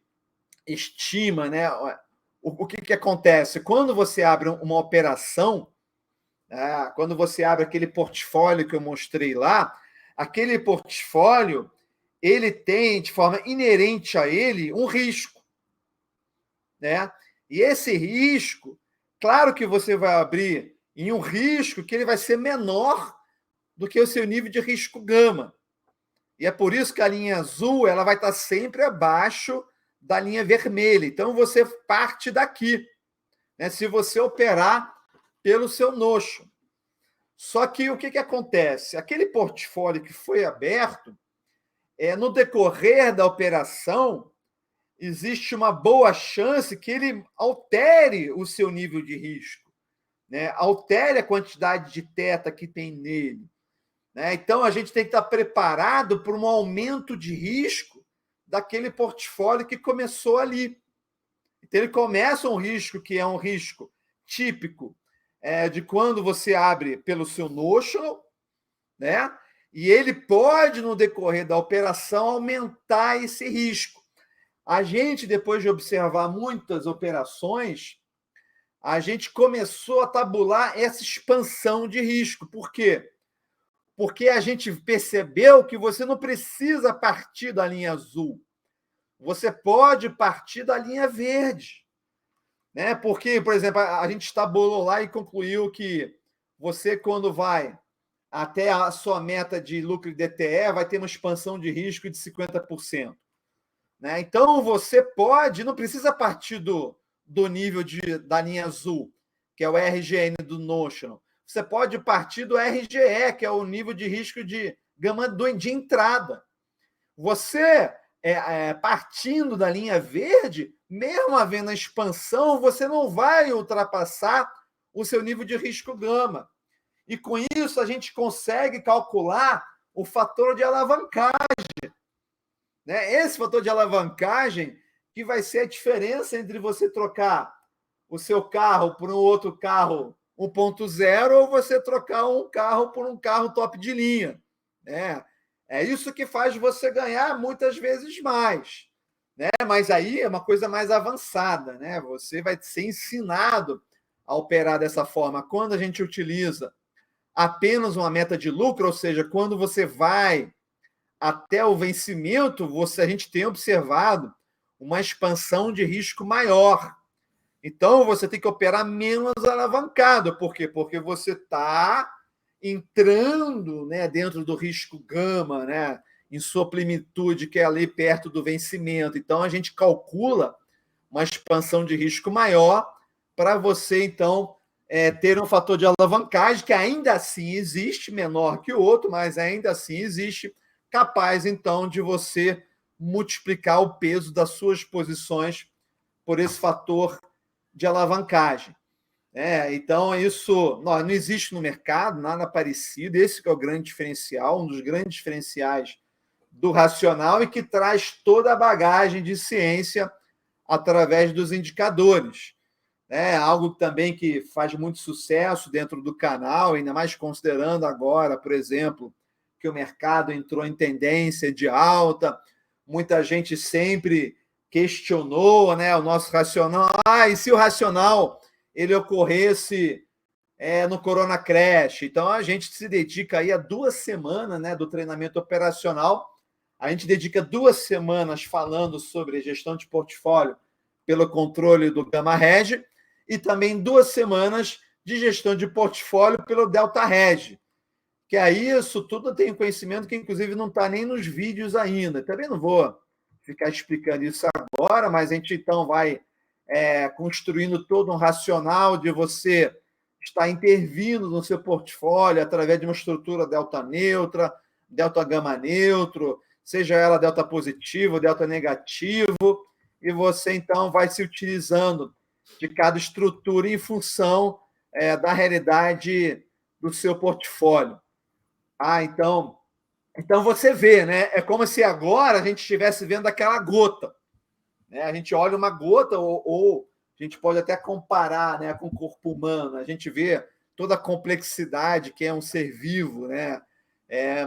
estima, né, o que acontece? Quando você abre uma operação, quando você abre aquele portfólio que eu mostrei lá, aquele portfólio ele tem, de forma inerente a ele, um risco, né? E esse risco, claro que você vai abrir em um risco que ele vai ser menor do que o seu nível de risco gama. E é por isso que a linha azul ela vai estar sempre abaixo da linha vermelha. Então, você parte daqui, né? Se você operar pelo seu Notion. Só que o que acontece? Aquele portfólio que foi aberto, no decorrer da operação, existe uma boa chance que ele altere o seu nível de risco, né? Altere a quantidade de teta que tem nele, né? Então, a gente tem que estar preparado para um aumento de risco daquele portfólio que começou ali. Então, ele começa um risco que é um risco típico de quando você abre pelo seu notional, né? E ele pode, no decorrer da operação, aumentar esse risco. A gente, depois de observar muitas operações, a gente começou a tabular essa expansão de risco. Por quê? Porque a gente percebeu que você não precisa partir da linha azul. Você pode partir da linha verde, né? Porque, por exemplo, a gente tabulou lá e concluiu que você, quando vai até a sua meta de lucro de DTE, vai ter uma expansão de risco de 50%. Né? Então, você pode, não precisa partir do nível da linha azul, que é o RGN do Notion. Você pode partir do RGE, que é o nível de risco de gama de entrada. Você, partindo da linha verde, mesmo havendo a expansão, você não vai ultrapassar o seu nível de risco gama. E com isso, a gente consegue calcular o fator de alavancagem. Né? Esse fator de alavancagem que vai ser a diferença entre você trocar o seu carro por um outro carro 1.0 ou você trocar um carro por um carro top de linha. Né? É isso que faz você ganhar muitas vezes mais. Né? Mas aí é uma coisa mais avançada. Né? Você vai ser ensinado a operar dessa forma. Quando a gente utiliza apenas uma meta de lucro, ou seja, quando você vai até o vencimento, a gente tem observado uma expansão de risco maior. Então, você tem que operar menos alavancado. Por quê? Porque você está entrando, né, dentro do risco gama, né, em sua plenitude, que é ali perto do vencimento. Então, a gente calcula uma expansão de risco maior para você, então, ter um fator de alavancagem que ainda assim existe, menor que o outro, mas ainda assim existe, capaz, então, de você multiplicar o peso das suas posições por esse fator de alavancagem. Então, isso não existe no mercado, nada parecido. Esse que é o grande diferencial, um dos grandes diferenciais do racional e que traz toda a bagagem de ciência através dos indicadores. Algo também que faz muito sucesso dentro do canal, ainda mais considerando agora, por exemplo, que o mercado entrou em tendência de alta, muita gente sempre questionou, o nosso racional. E se o racional ele ocorresse no Corona Crash? Então, a gente se dedica aí a 2 semanas do treinamento operacional. A gente dedica 2 semanas falando sobre gestão de portfólio pelo controle do Gamma Hedge e também 2 semanas de gestão de portfólio pelo Delta Hedge. Que aí isso tudo tem conhecimento que, inclusive, não está nem nos vídeos ainda. Também não vou ficar explicando isso agora, mas a gente, então, vai construindo todo um racional de você estar intervindo no seu portfólio através de uma estrutura delta neutra, delta gama neutro, seja ela delta positivo, delta negativo, e você, então, vai se utilizando de cada estrutura em função da realidade do seu portfólio. Então você vê, é como se agora a gente estivesse vendo aquela gota. A gente olha uma gota, ou a gente pode até comparar com o corpo humano, a gente vê toda a complexidade que é um ser vivo,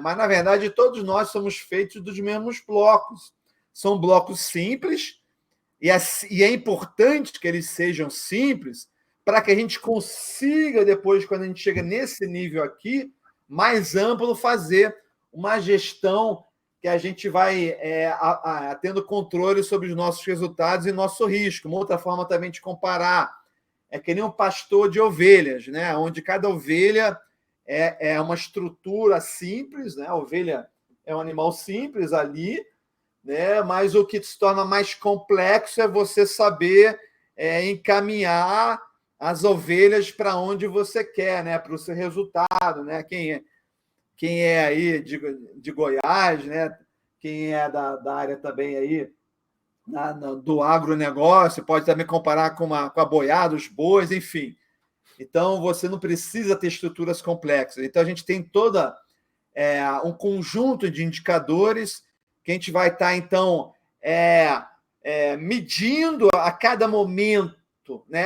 mas, na verdade, todos nós somos feitos dos mesmos blocos. São blocos simples, e é importante que eles sejam simples para que a gente consiga, depois, quando a gente chega nesse nível aqui, mais amplo, fazer uma gestão que a gente vai tendo controle sobre os nossos resultados e nosso risco. Uma outra forma também de comparar é que nem um pastor de ovelhas, onde cada ovelha é uma estrutura simples, a ovelha é um animal simples ali, mas o que se torna mais complexo é você saber encaminhar as ovelhas para onde você quer, para o seu resultado. Quem é aí de Goiás, quem é da área também aí do agronegócio, pode também comparar com a boiada, os bois, enfim. Então, você não precisa ter estruturas complexas. Então, a gente tem toda um conjunto de indicadores que a gente vai estar, então, medindo a cada momento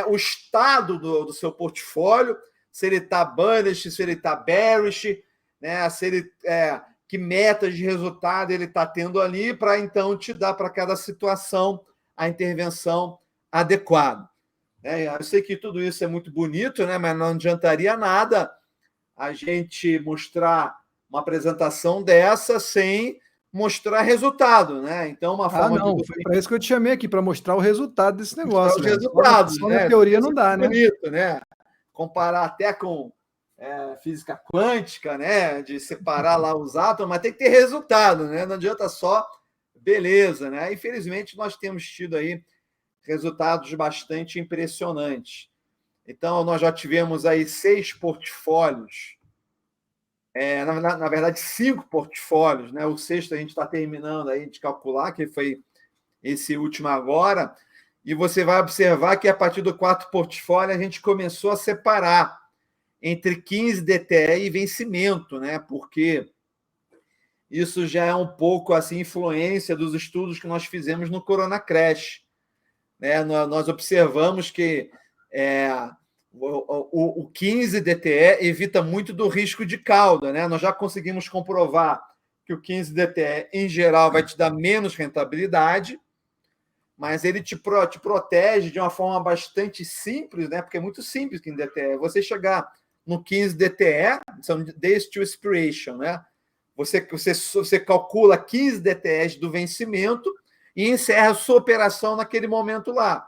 o estado do seu portfólio, se ele está bullish, se ele está bearish, se ele, que metas de resultado ele está tendo ali, para então te dar para cada situação a intervenção adequada. Eu sei que tudo isso é muito bonito, mas não adiantaria nada a gente mostrar uma apresentação dessa sem mostrar resultado, Então, uma forma não, de foi para isso que eu te chamei aqui, para mostrar o resultado desse mostrar negócio, os Leandro. resultados, Só na teoria não dá, bonito, Comparar até com física quântica, de separar lá os átomos, mas tem que ter resultado, Não adianta só beleza, Infelizmente, nós temos tido aí resultados bastante impressionantes. Então, nós já tivemos aí 6 portfólios, na verdade, 5 portfólios, O sexto a gente está terminando aí de calcular, que foi esse último agora, e você vai observar que a partir do 4º portfólio a gente começou a separar entre 15 DTE e vencimento, Porque isso já é um pouco assim influência dos estudos que nós fizemos no Corona Crash. Nós observamos que o 15 DTE evita muito do risco de cauda. Nós já conseguimos comprovar que o 15 DTE, em geral, vai te dar menos rentabilidade, mas ele te protege de uma forma bastante simples, porque é muito simples que em DTE. Você chegar no 15 DTE, são Days to Expiration, Você calcula 15 DTEs do vencimento e encerra a sua operação naquele momento lá.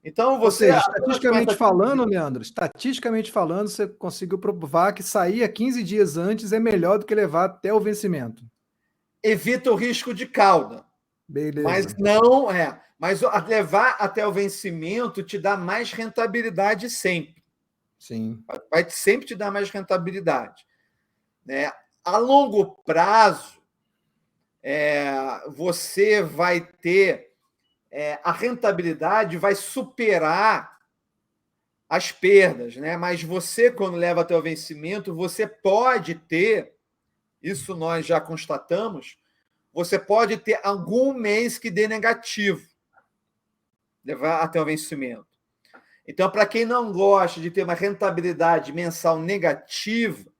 Então, Ou seja, estatisticamente falando, Leandro, você conseguiu provar que sair 15 dias antes é melhor do que levar até o vencimento. Evita o risco de cauda. Beleza. Mas não Mas levar até o vencimento te dá mais rentabilidade sempre. Sim. Vai sempre te dar mais rentabilidade. A longo prazo, você vai ter a rentabilidade vai superar as perdas, né? Mas você, quando leva até o vencimento, você pode ter, isso nós já constatamos, você pode ter algum mês que dê negativo, levar até o vencimento. Então, para quem não gosta de ter uma rentabilidade mensal negativa,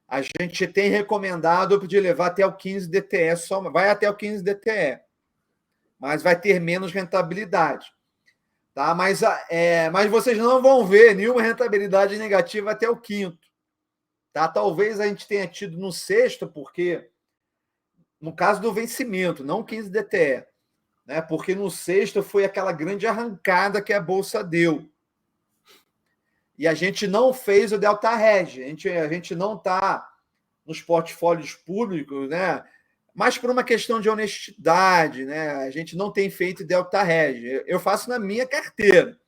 a gente tem recomendado de levar até o 15 DTE, só vai até o 15 DTE, mas vai ter menos rentabilidade. Tá? Mas vocês não vão ver nenhuma rentabilidade negativa até o quinto. Tá? Talvez a gente tenha tido no sexto, porque no caso do vencimento, não 15 DTE, né? Porque no sexto foi aquela grande arrancada que a Bolsa deu. E a gente não fez o Delta Hedge, a gente não está nos portfólios públicos, né? Mas por uma questão de honestidade, né? A gente não tem feito Delta Hedge. Eu faço na minha carteira,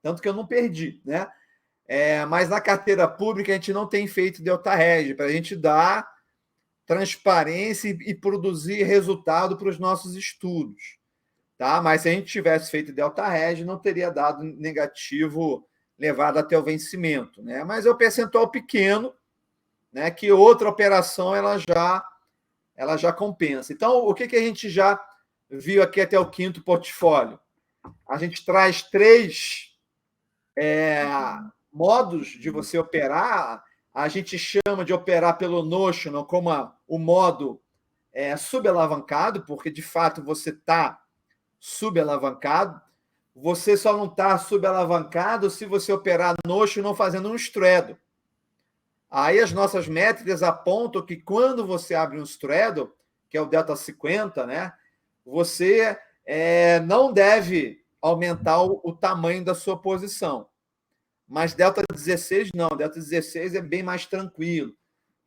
tanto que eu não perdi, né? Mas na carteira pública a gente não tem feito Delta Hedge, para a gente dar transparência e produzir resultado para os nossos estudos. Tá? Mas se a gente tivesse feito Delta Hedge, não teria dado negativo levado até o vencimento, né? Mas é um percentual pequeno, né? Que outra operação ela já compensa. Então, o que a gente já viu aqui até o quinto portfólio? A gente traz 3 modos de você operar. A gente chama de operar pelo Notional como o modo subalavancado, porque de fato você está subalavancado. Você só não está subalavancado se você operar Notional fazendo um straddle. Aí as nossas métricas apontam que quando você abre um straddle, que é o delta 50, né, você não deve aumentar o tamanho da sua posição. Mas delta 16 não, delta 16 é bem mais tranquilo.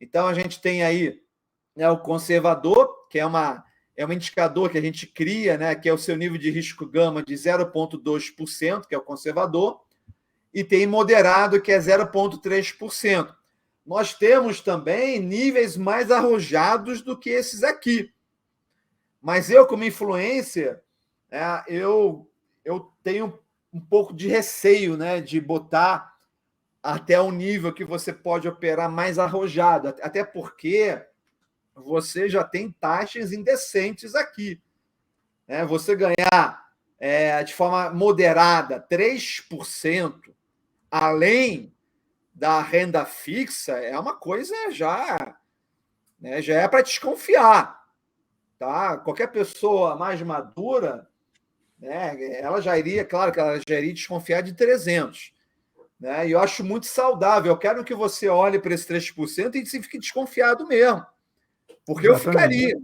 Então a gente tem aí, né, o conservador, que é um indicador que a gente cria, né, que é o seu nível de risco gama de 0,2%, que é o conservador, e tem moderado, que é 0,3%. Nós temos também níveis mais arrojados do que esses aqui. Mas eu, como influência, eu tenho um pouco de receio, né, de botar até o nível que você pode operar mais arrojado, até porque você já tem taxas indecentes aqui. Né? Você ganhar de forma moderada 3%, além da renda fixa, é uma coisa já é para desconfiar. Tá? Qualquer pessoa mais madura, né, ela já iria, claro que ela já iria desconfiar de 300. Né? E eu acho muito saudável. Eu quero que você olhe para esse 3% e se fique desconfiado mesmo. Porque Exatamente. eu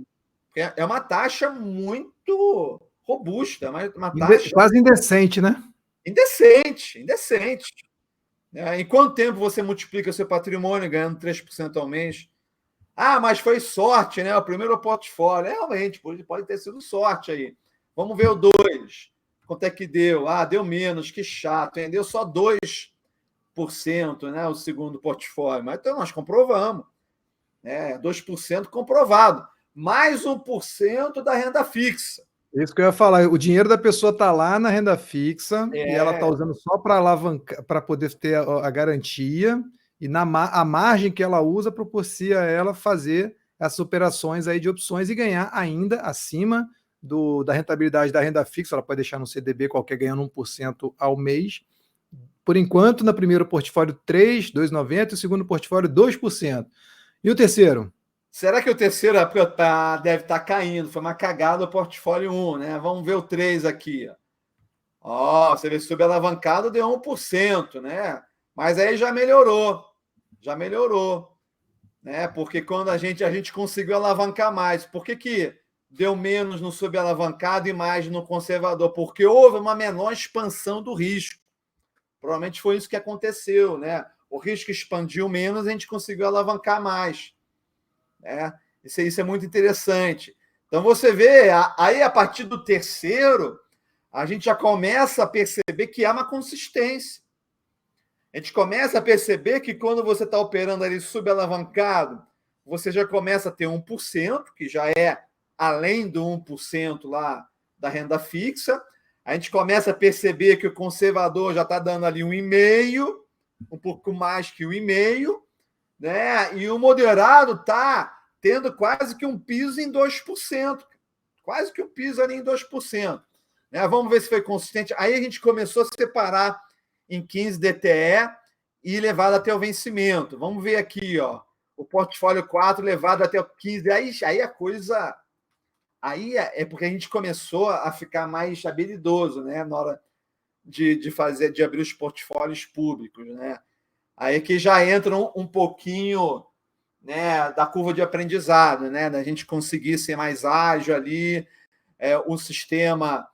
ficaria. É uma taxa muito robusta, uma taxa quase indecente, né? Indecente. Em quanto tempo você multiplica seu patrimônio ganhando 3% ao mês? Ah, mas foi sorte, né? O primeiro portfólio. Realmente, pode ter sido sorte aí. Vamos ver o 2. Quanto é que deu? Ah, deu menos, que chato, hein? Deu só 2%, né? O segundo portfólio. Mas então nós comprovamos. 2% comprovado. Mais 1% da renda fixa. Isso que eu ia falar. O dinheiro da pessoa está lá na renda fixa e ela está usando só para alavancar, para poder ter a garantia, e a margem que ela usa propicia a ela fazer essas operações aí de opções e ganhar ainda acima da rentabilidade da renda fixa. Ela pode deixar no CDB qualquer ganhando 1% ao mês. Por enquanto, no primeiro portfólio 3, 2,90, e o segundo portfólio 2%. E o terceiro? Será que o terceiro deve estar caindo? Foi uma cagada o portfólio 1, né? Vamos ver o 3 aqui. Você vê, subalavancado deu 1%, né? Mas aí já melhorou. Né? Porque quando a gente conseguiu alavancar mais. Por que deu menos no subalavancado e mais no conservador? Porque houve uma menor expansão do risco. Provavelmente foi isso que aconteceu, né? O risco expandiu menos, a gente conseguiu alavancar mais. Isso é muito interessante. Então, você vê, aí a partir do terceiro, a gente já começa a perceber que há uma consistência. A gente começa a perceber que quando você está operando ali subalavancado, você já começa a ter 1%, que já é além do 1% lá da renda fixa. a gente começa a perceber que o conservador já está dando ali 1,5, um pouco mais que 1,5, né? E o moderado está tendo quase que um piso em 2%. Quase que um piso ali em 2%. Né? Vamos ver se foi consistente. Aí a gente começou a separar em 15 DTE e levado até o vencimento. Vamos ver aqui, ó, o portfólio 4 levado até o 15. Aí a coisa... Aí é porque a gente começou a ficar mais habilidoso, né? Na hora de abrir os portfólios públicos, né? Aí que já entram um pouquinho, né, da curva de aprendizado, né? Da gente conseguir ser mais ágil ali, o sistema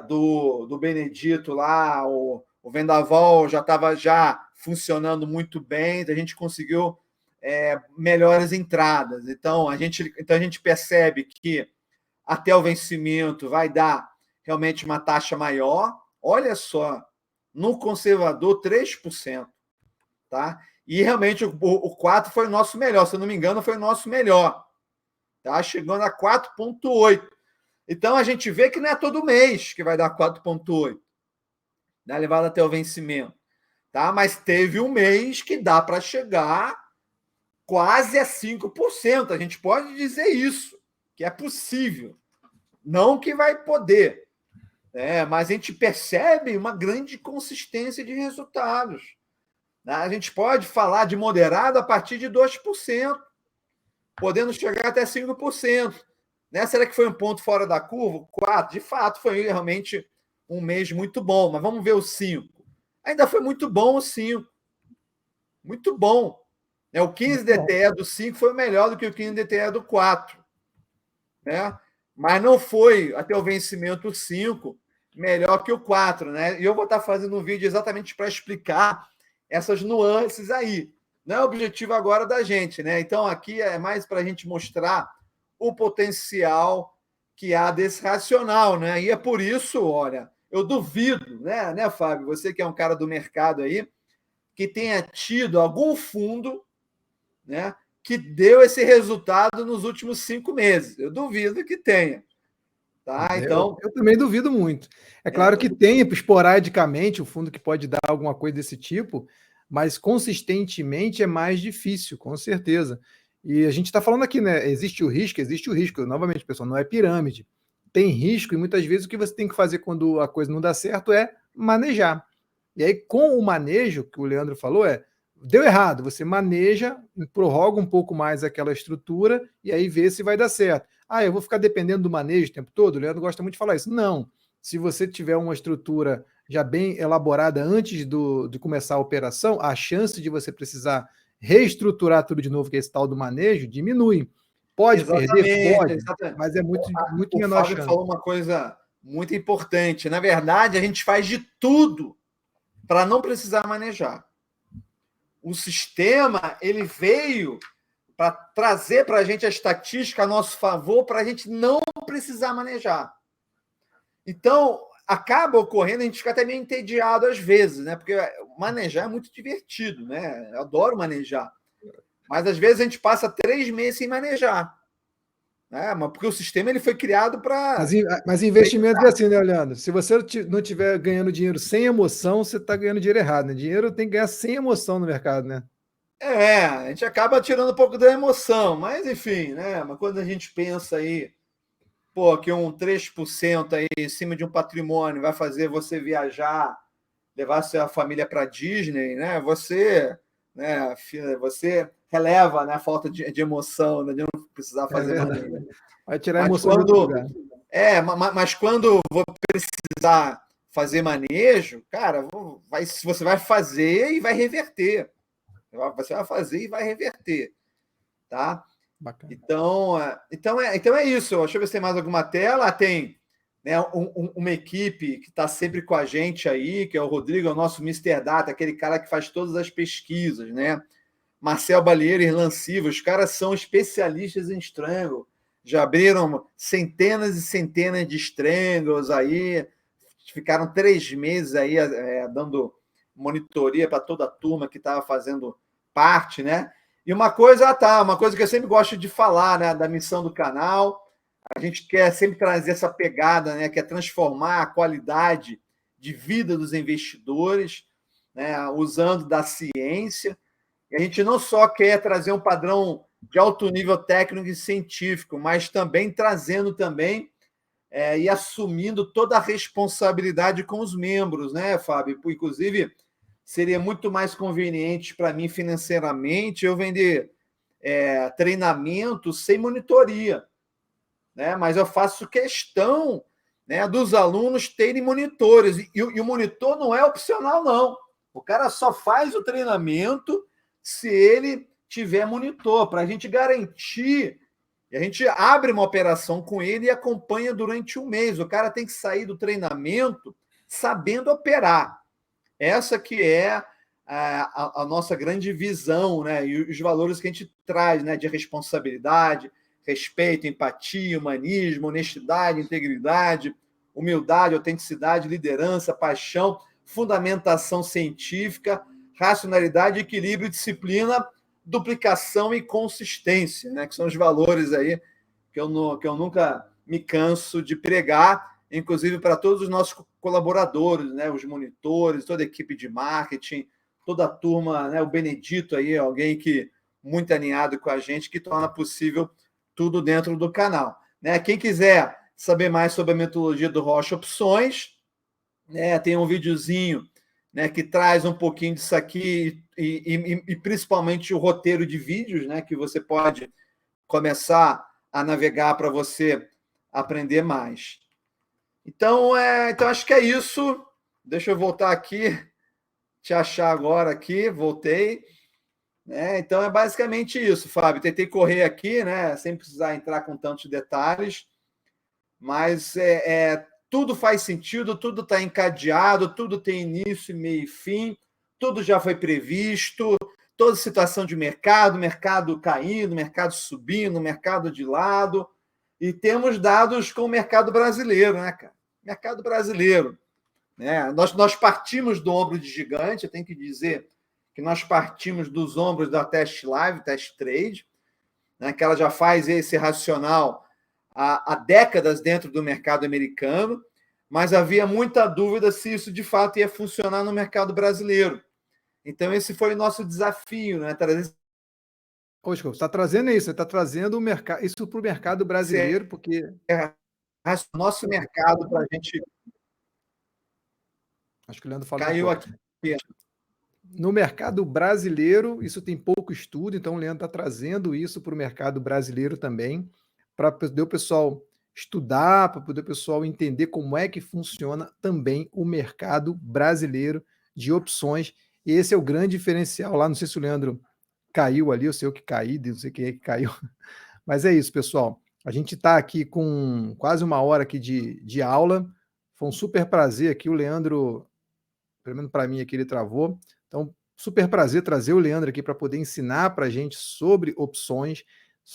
do Benedito lá, o Vendaval já estava já funcionando muito bem, a gente conseguiu melhores entradas. Então a gente percebe que até o vencimento vai dar realmente uma taxa maior. Olha só, no conservador, 3%. Tá? E realmente o 4 foi o nosso melhor, se eu não me engano, foi o nosso melhor. Tá? Chegando a 4,8. Então a gente vê que não é todo mês que vai dar 4,8, né? Levado até o vencimento. Tá? Mas teve um mês que dá para chegar quase a 5%. A gente pode dizer isso, que é possível. Não que vai poder, mas a gente percebe uma grande consistência de resultados. A gente pode falar de moderado a partir de 2%, podendo chegar até 5%. Né? Será que foi um ponto fora da curva? 4%. De fato, foi realmente um mês muito bom, mas vamos ver o 5%. Ainda foi muito bom o 5%. Muito bom. O 15 DTE do 5 foi melhor do que o 15 DTE do 4. Né? Mas não foi até o vencimento o 5 melhor que o 4. Né? E eu vou estar fazendo um vídeo exatamente para explicar essas nuances aí. Não é o objetivo agora da gente. Né? Então, aqui é mais para a gente mostrar o potencial que há desse racional. Né? E é por isso, olha, eu duvido, né, Fábio? Você que é um cara do mercado aí, que tenha tido algum fundo, né, que deu esse resultado nos últimos 5 meses. Eu duvido que tenha. Tá? Então, eu também duvido muito. É claro que tem esporadicamente o fundo que pode dar alguma coisa desse tipo, mas consistentemente é mais difícil, com certeza. E a gente está falando aqui, né? Existe o risco. Novamente, pessoal, não é pirâmide. Tem risco e muitas vezes o que você tem que fazer quando a coisa não dá certo é manejar. E aí, com o manejo, que o Leandro falou, deu errado, você maneja, prorroga um pouco mais aquela estrutura e aí vê se vai dar certo. Ah, eu vou ficar dependendo do manejo o tempo todo? O Leandro gosta muito de falar isso. Não. Se você tiver uma estrutura já bem elaborada antes de começar a operação, a chance de você precisar reestruturar tudo de novo, que é esse tal do manejo, diminui. Pode perder? Pode, mas é muito menor chance. O Fábio falou uma coisa muito importante. Na verdade, a gente faz de tudo para não precisar manejar. O sistema ele veio para trazer para a gente a estatística a nosso favor, para a gente não precisar manejar. Então, acaba ocorrendo, a gente fica até meio entediado às vezes, né? Porque manejar é muito divertido, né? Eu adoro manejar. Mas, às vezes, a gente passa 3 meses sem manejar. Né? Porque o sistema ele foi criado para... Mas investimento é assim, né, Leandro? Se você não estiver ganhando dinheiro sem emoção, você está ganhando dinheiro errado, né? Dinheiro tem que ganhar sem emoção no mercado, né? A gente acaba tirando um pouco da emoção, mas enfim, né? Mas quando a gente pensa aí, que um 3% aí em cima de um patrimônio vai fazer você viajar, levar sua família para Disney, né? Você releva, né, a falta de emoção, né, de não precisar fazer manejo. Vai tirar a emoção de outro lugar. Mas quando vou precisar fazer manejo, cara, você vai fazer e vai reverter. Você vai fazer e vai reverter, tá? Bacana. Então é isso. Deixa eu ver se tem mais alguma tela. Tem, né, uma equipe que está sempre com a gente aí, que é o Rodrigo, é o nosso Mr. Data, aquele cara que faz todas as pesquisas, né? Marcel Balieiro e Irlan Silva, os caras são especialistas em strangle. Já abriram centenas e centenas de strangles aí, ficaram 3 meses aí dando monitoria para toda a turma que estava fazendo parte, né? E uma coisa que eu sempre gosto de falar, né, da missão do canal, A gente quer sempre trazer essa pegada, né, que é transformar a qualidade de vida dos investidores, né, usando da ciência. E a gente não só quer trazer um padrão de alto nível técnico e científico, mas também trazendo também e assumindo toda a responsabilidade com os membros, né, Fábio? Inclusive, seria muito mais conveniente para mim financeiramente eu vender treinamento sem monitoria, né? Mas eu faço questão, né, dos alunos terem monitores. E o monitor não é opcional, não. O cara só faz o treinamento se ele tiver monitor, para a gente garantir. E a gente abre uma operação com ele e acompanha durante um mês. O cara tem que sair do treinamento sabendo operar. Essa que é a nossa grande visão, né? E os valores que a gente traz, né? De responsabilidade, respeito, empatia, humanismo, honestidade, integridade, humildade, autenticidade, liderança, paixão, fundamentação científica, racionalidade, equilíbrio, disciplina, duplicação e consistência, né? Que são os valores aí que eu nunca me canso de pregar, inclusive para todos os nossos colaboradores, né? Os monitores, toda a equipe de marketing, toda a turma, né? O Benedito aí, alguém que muito alinhado com a gente, que torna possível tudo dentro do canal, né? Quem quiser saber mais sobre a metodologia do Rocha Opções, né? Tem um videozinho, né, que traz um pouquinho disso aqui e principalmente o roteiro de vídeos, né, que você pode começar a navegar para você aprender mais. Então, acho que é isso. Deixa eu voltar aqui, te achar agora aqui, voltei. Então, é basicamente isso, Fábio. Tentei correr aqui, né, sem precisar entrar com tantos detalhes, mas tudo faz sentido, tudo está encadeado, tudo tem início, meio e fim, tudo já foi previsto, toda situação de mercado caindo, mercado subindo, mercado de lado, e temos dados com o mercado brasileiro, né, cara? Mercado brasileiro. Né? Nós partimos do ombro de gigante, eu tenho que dizer que nós partimos dos ombros da Test Live, Test Trade, né, que ela já faz esse racional há décadas dentro do mercado americano, mas havia muita dúvida se isso de fato ia funcionar no mercado brasileiro. Então, esse foi o nosso desafio, né? Trazer... Ô, Chico, você está trazendo isso, você está trazendo isso para o mercado brasileiro, porque. Nosso mercado para a gente. Acho que o Leandro falou. Caiu aqui. No mercado brasileiro, isso tem pouco estudo, então o Leandro está trazendo isso para o mercado brasileiro também, para poder o pessoal estudar, para poder o pessoal entender como é que funciona também o mercado brasileiro de opções. E esse é o grande diferencial lá. Não sei se o Leandro caiu ali, eu sei o que caí, não sei quem é que caiu. Mas é isso, pessoal. A gente está aqui com quase uma hora aqui de aula. Foi um super prazer aqui. O Leandro, pelo menos para mim aqui, ele travou. Então, super prazer trazer o Leandro aqui para poder ensinar para a gente sobre opções,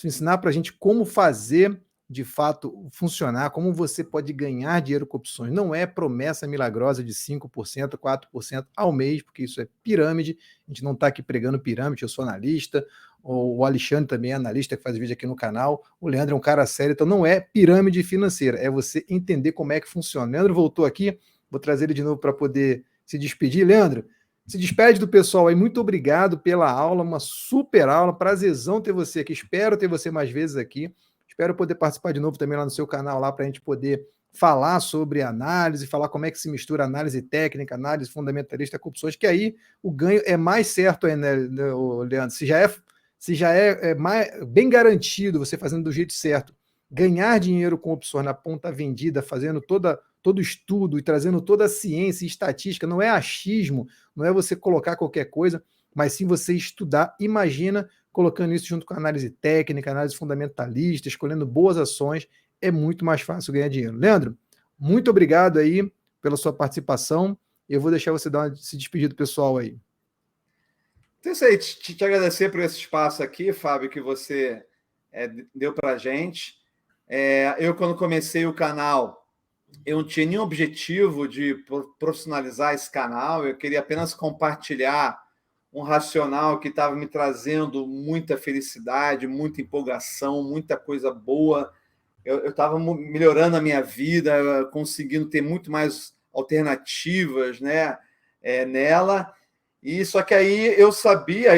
ensinar para a gente como fazer de fato funcionar, como você pode ganhar dinheiro com opções. Não é promessa milagrosa de 5%, 4% ao mês, porque isso é pirâmide. A gente não está aqui pregando pirâmide, eu sou analista, o Alexandre também é analista que faz vídeo aqui no canal, o Leandro é um cara sério, então não é pirâmide financeira, é você entender como é que funciona. O Leandro voltou aqui, vou trazer ele de novo para poder se despedir. Leandro, se despede do pessoal aí, muito obrigado pela aula, uma super aula, prazerzão ter você aqui, espero ter você mais vezes aqui, espero poder participar de novo também lá no seu canal, lá para a gente poder falar sobre análise, falar como é que se mistura análise técnica, análise fundamentalista com opções, que aí o ganho é mais certo ainda, né, Leandro, se já é bem garantido, você fazendo do jeito certo, ganhar dinheiro com opções na ponta vendida, fazendo todo o estudo e trazendo toda a ciência e estatística, não é achismo, não é você colocar qualquer coisa, mas sim você estudar. Imagina colocando isso junto com a análise técnica, análise fundamentalista, escolhendo boas ações, é muito mais fácil ganhar dinheiro. Leandro, muito obrigado aí pela sua participação. Eu vou deixar você se despedir do pessoal aí. Então, isso aí, te agradecer por esse espaço aqui, Fábio, que você deu para a gente. Eu, quando comecei o canal, eu não tinha nenhum objetivo de profissionalizar esse canal, eu queria apenas compartilhar um racional que estava me trazendo muita felicidade, muita empolgação, muita coisa boa. eu estava melhorando a minha vida, conseguindo ter muito mais alternativas, né, nela. E só que aí eu sabia,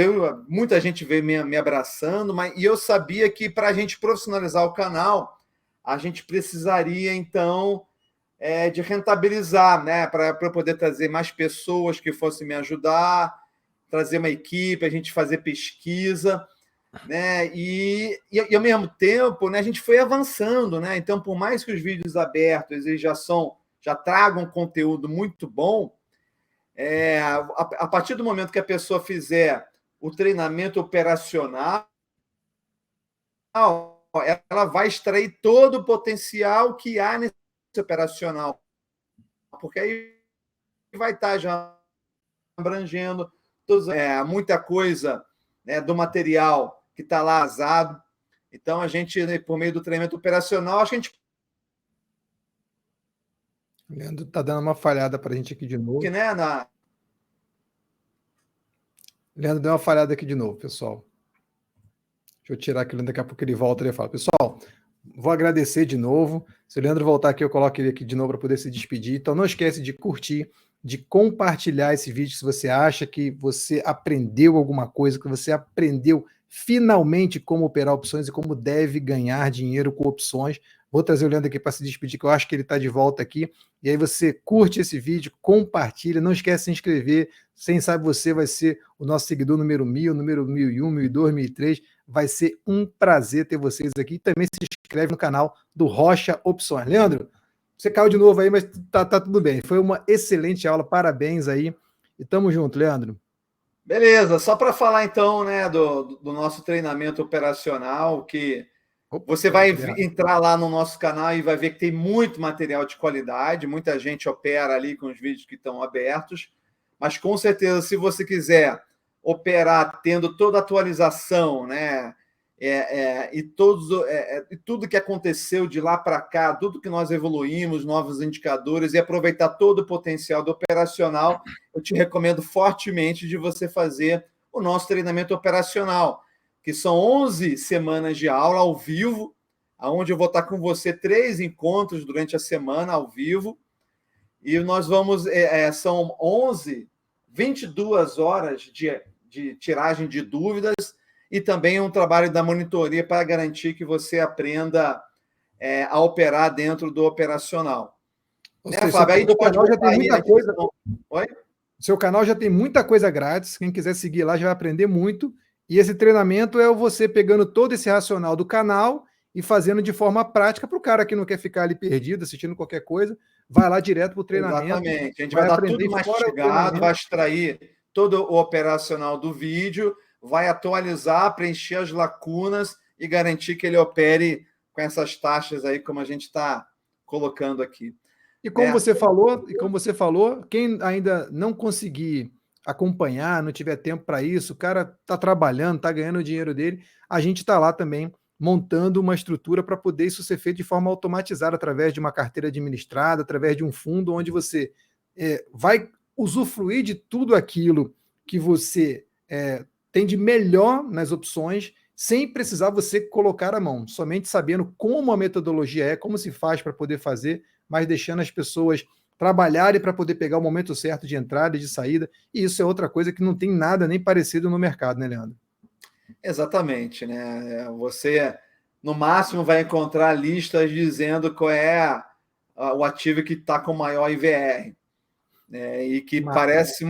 muita gente veio me abraçando, e eu sabia que para a gente profissionalizar o canal, a gente precisaria, então, de rentabilizar, né, para poder trazer mais pessoas que fossem me ajudar, trazer uma equipe, a gente fazer pesquisa, né, e ao mesmo tempo, né, a gente foi avançando, né, então, por mais que os vídeos abertos eles já tragam conteúdo muito bom, a partir do momento que a pessoa fizer o treinamento operacional, ela vai extrair todo o potencial que há nesse operacional, porque aí vai estar já abrangendo muita coisa, né, do material que está lá asado. Então, a gente, por meio do treinamento operacional, a gente... Leandro está dando uma falhada para a gente aqui de novo. Né, Leandro deu uma falhada aqui de novo, pessoal. Deixa eu tirar aquilo, daqui a pouco ele volta e ele fala. Pessoal, vou agradecer de novo. Se o Leandro voltar aqui, eu coloco ele aqui de novo para poder se despedir. Então não esquece de curtir, de compartilhar esse vídeo se você acha que você aprendeu alguma coisa, que você aprendeu finalmente como operar opções e como deve ganhar dinheiro com opções. Vou trazer o Leandro aqui para se despedir, que eu acho que ele está de volta aqui. E aí você curte esse vídeo, compartilha, não esquece de se inscrever. Quem sabe você vai ser o nosso seguidor número 1000, número 1001, 1002, 1003. Vai ser um prazer ter vocês aqui. E também se inscreve no canal do Rocha Opções. Leandro, você caiu de novo aí, mas tá tudo bem. Foi uma excelente aula, parabéns aí. E tamo junto, Leandro. Beleza, só para falar então, né, do nosso treinamento operacional, que você vai entrar lá no nosso canal e vai ver que tem muito material de qualidade, muita gente opera ali com os vídeos que estão abertos, mas com certeza, se você quiser operar tendo toda a atualização, né, e tudo que aconteceu de lá para cá, tudo que nós evoluímos, novos indicadores, e aproveitar todo o potencial do operacional, eu te recomendo fortemente de você fazer o nosso treinamento operacional, que são 11 semanas de aula ao vivo, onde eu vou estar com você 3 encontros durante a semana ao vivo, e nós vamos, são 22 horas de tiragem de dúvidas, e também um trabalho da monitoria para garantir que você aprenda a operar dentro do operacional. Ou seja, Fábio? Aí pode canal já tem muita coisa. Oi? Seu canal já tem muita coisa grátis. Quem quiser seguir lá já vai aprender muito. E esse treinamento é você pegando todo esse racional do canal e fazendo de forma prática para o cara que não quer ficar ali perdido, assistindo qualquer coisa, vai lá direto para o treinamento. Exatamente. A gente vai dar tudo mastigado, vai extrair todo o operacional do vídeo, vai atualizar, preencher as lacunas e garantir que ele opere com essas taxas aí, como a gente está colocando aqui. E como você falou, quem ainda não conseguir acompanhar, não tiver tempo para isso, o cara está trabalhando, está ganhando o dinheiro dele, a gente está lá também montando uma estrutura para poder isso ser feito de forma automatizada, através de uma carteira administrada, através de um fundo onde você vai usufruir de tudo aquilo que você tem de melhor nas opções, sem precisar você colocar a mão, somente sabendo como a metodologia como se faz para poder fazer, mas deixando as pessoas trabalharem para poder pegar o momento certo de entrada e de saída, e isso é outra coisa que não tem nada nem parecido no mercado, né, Leandro? Exatamente, né? Você, no máximo, vai encontrar listas dizendo qual é o ativo que está com maior IVR, né? E que parece...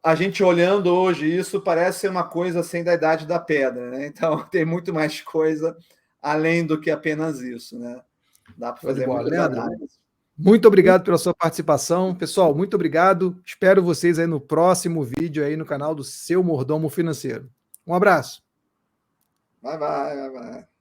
A gente olhando hoje isso parece ser uma coisa assim da idade da pedra, né? Então tem muito mais coisa além do que apenas isso, né? Dá para fazer muito análise. Muito obrigado pela sua participação. Pessoal, muito obrigado. Espero vocês aí no próximo vídeo aí no canal do Seu Mordomo Financeiro. Um abraço. Bye, bye, bye, bye.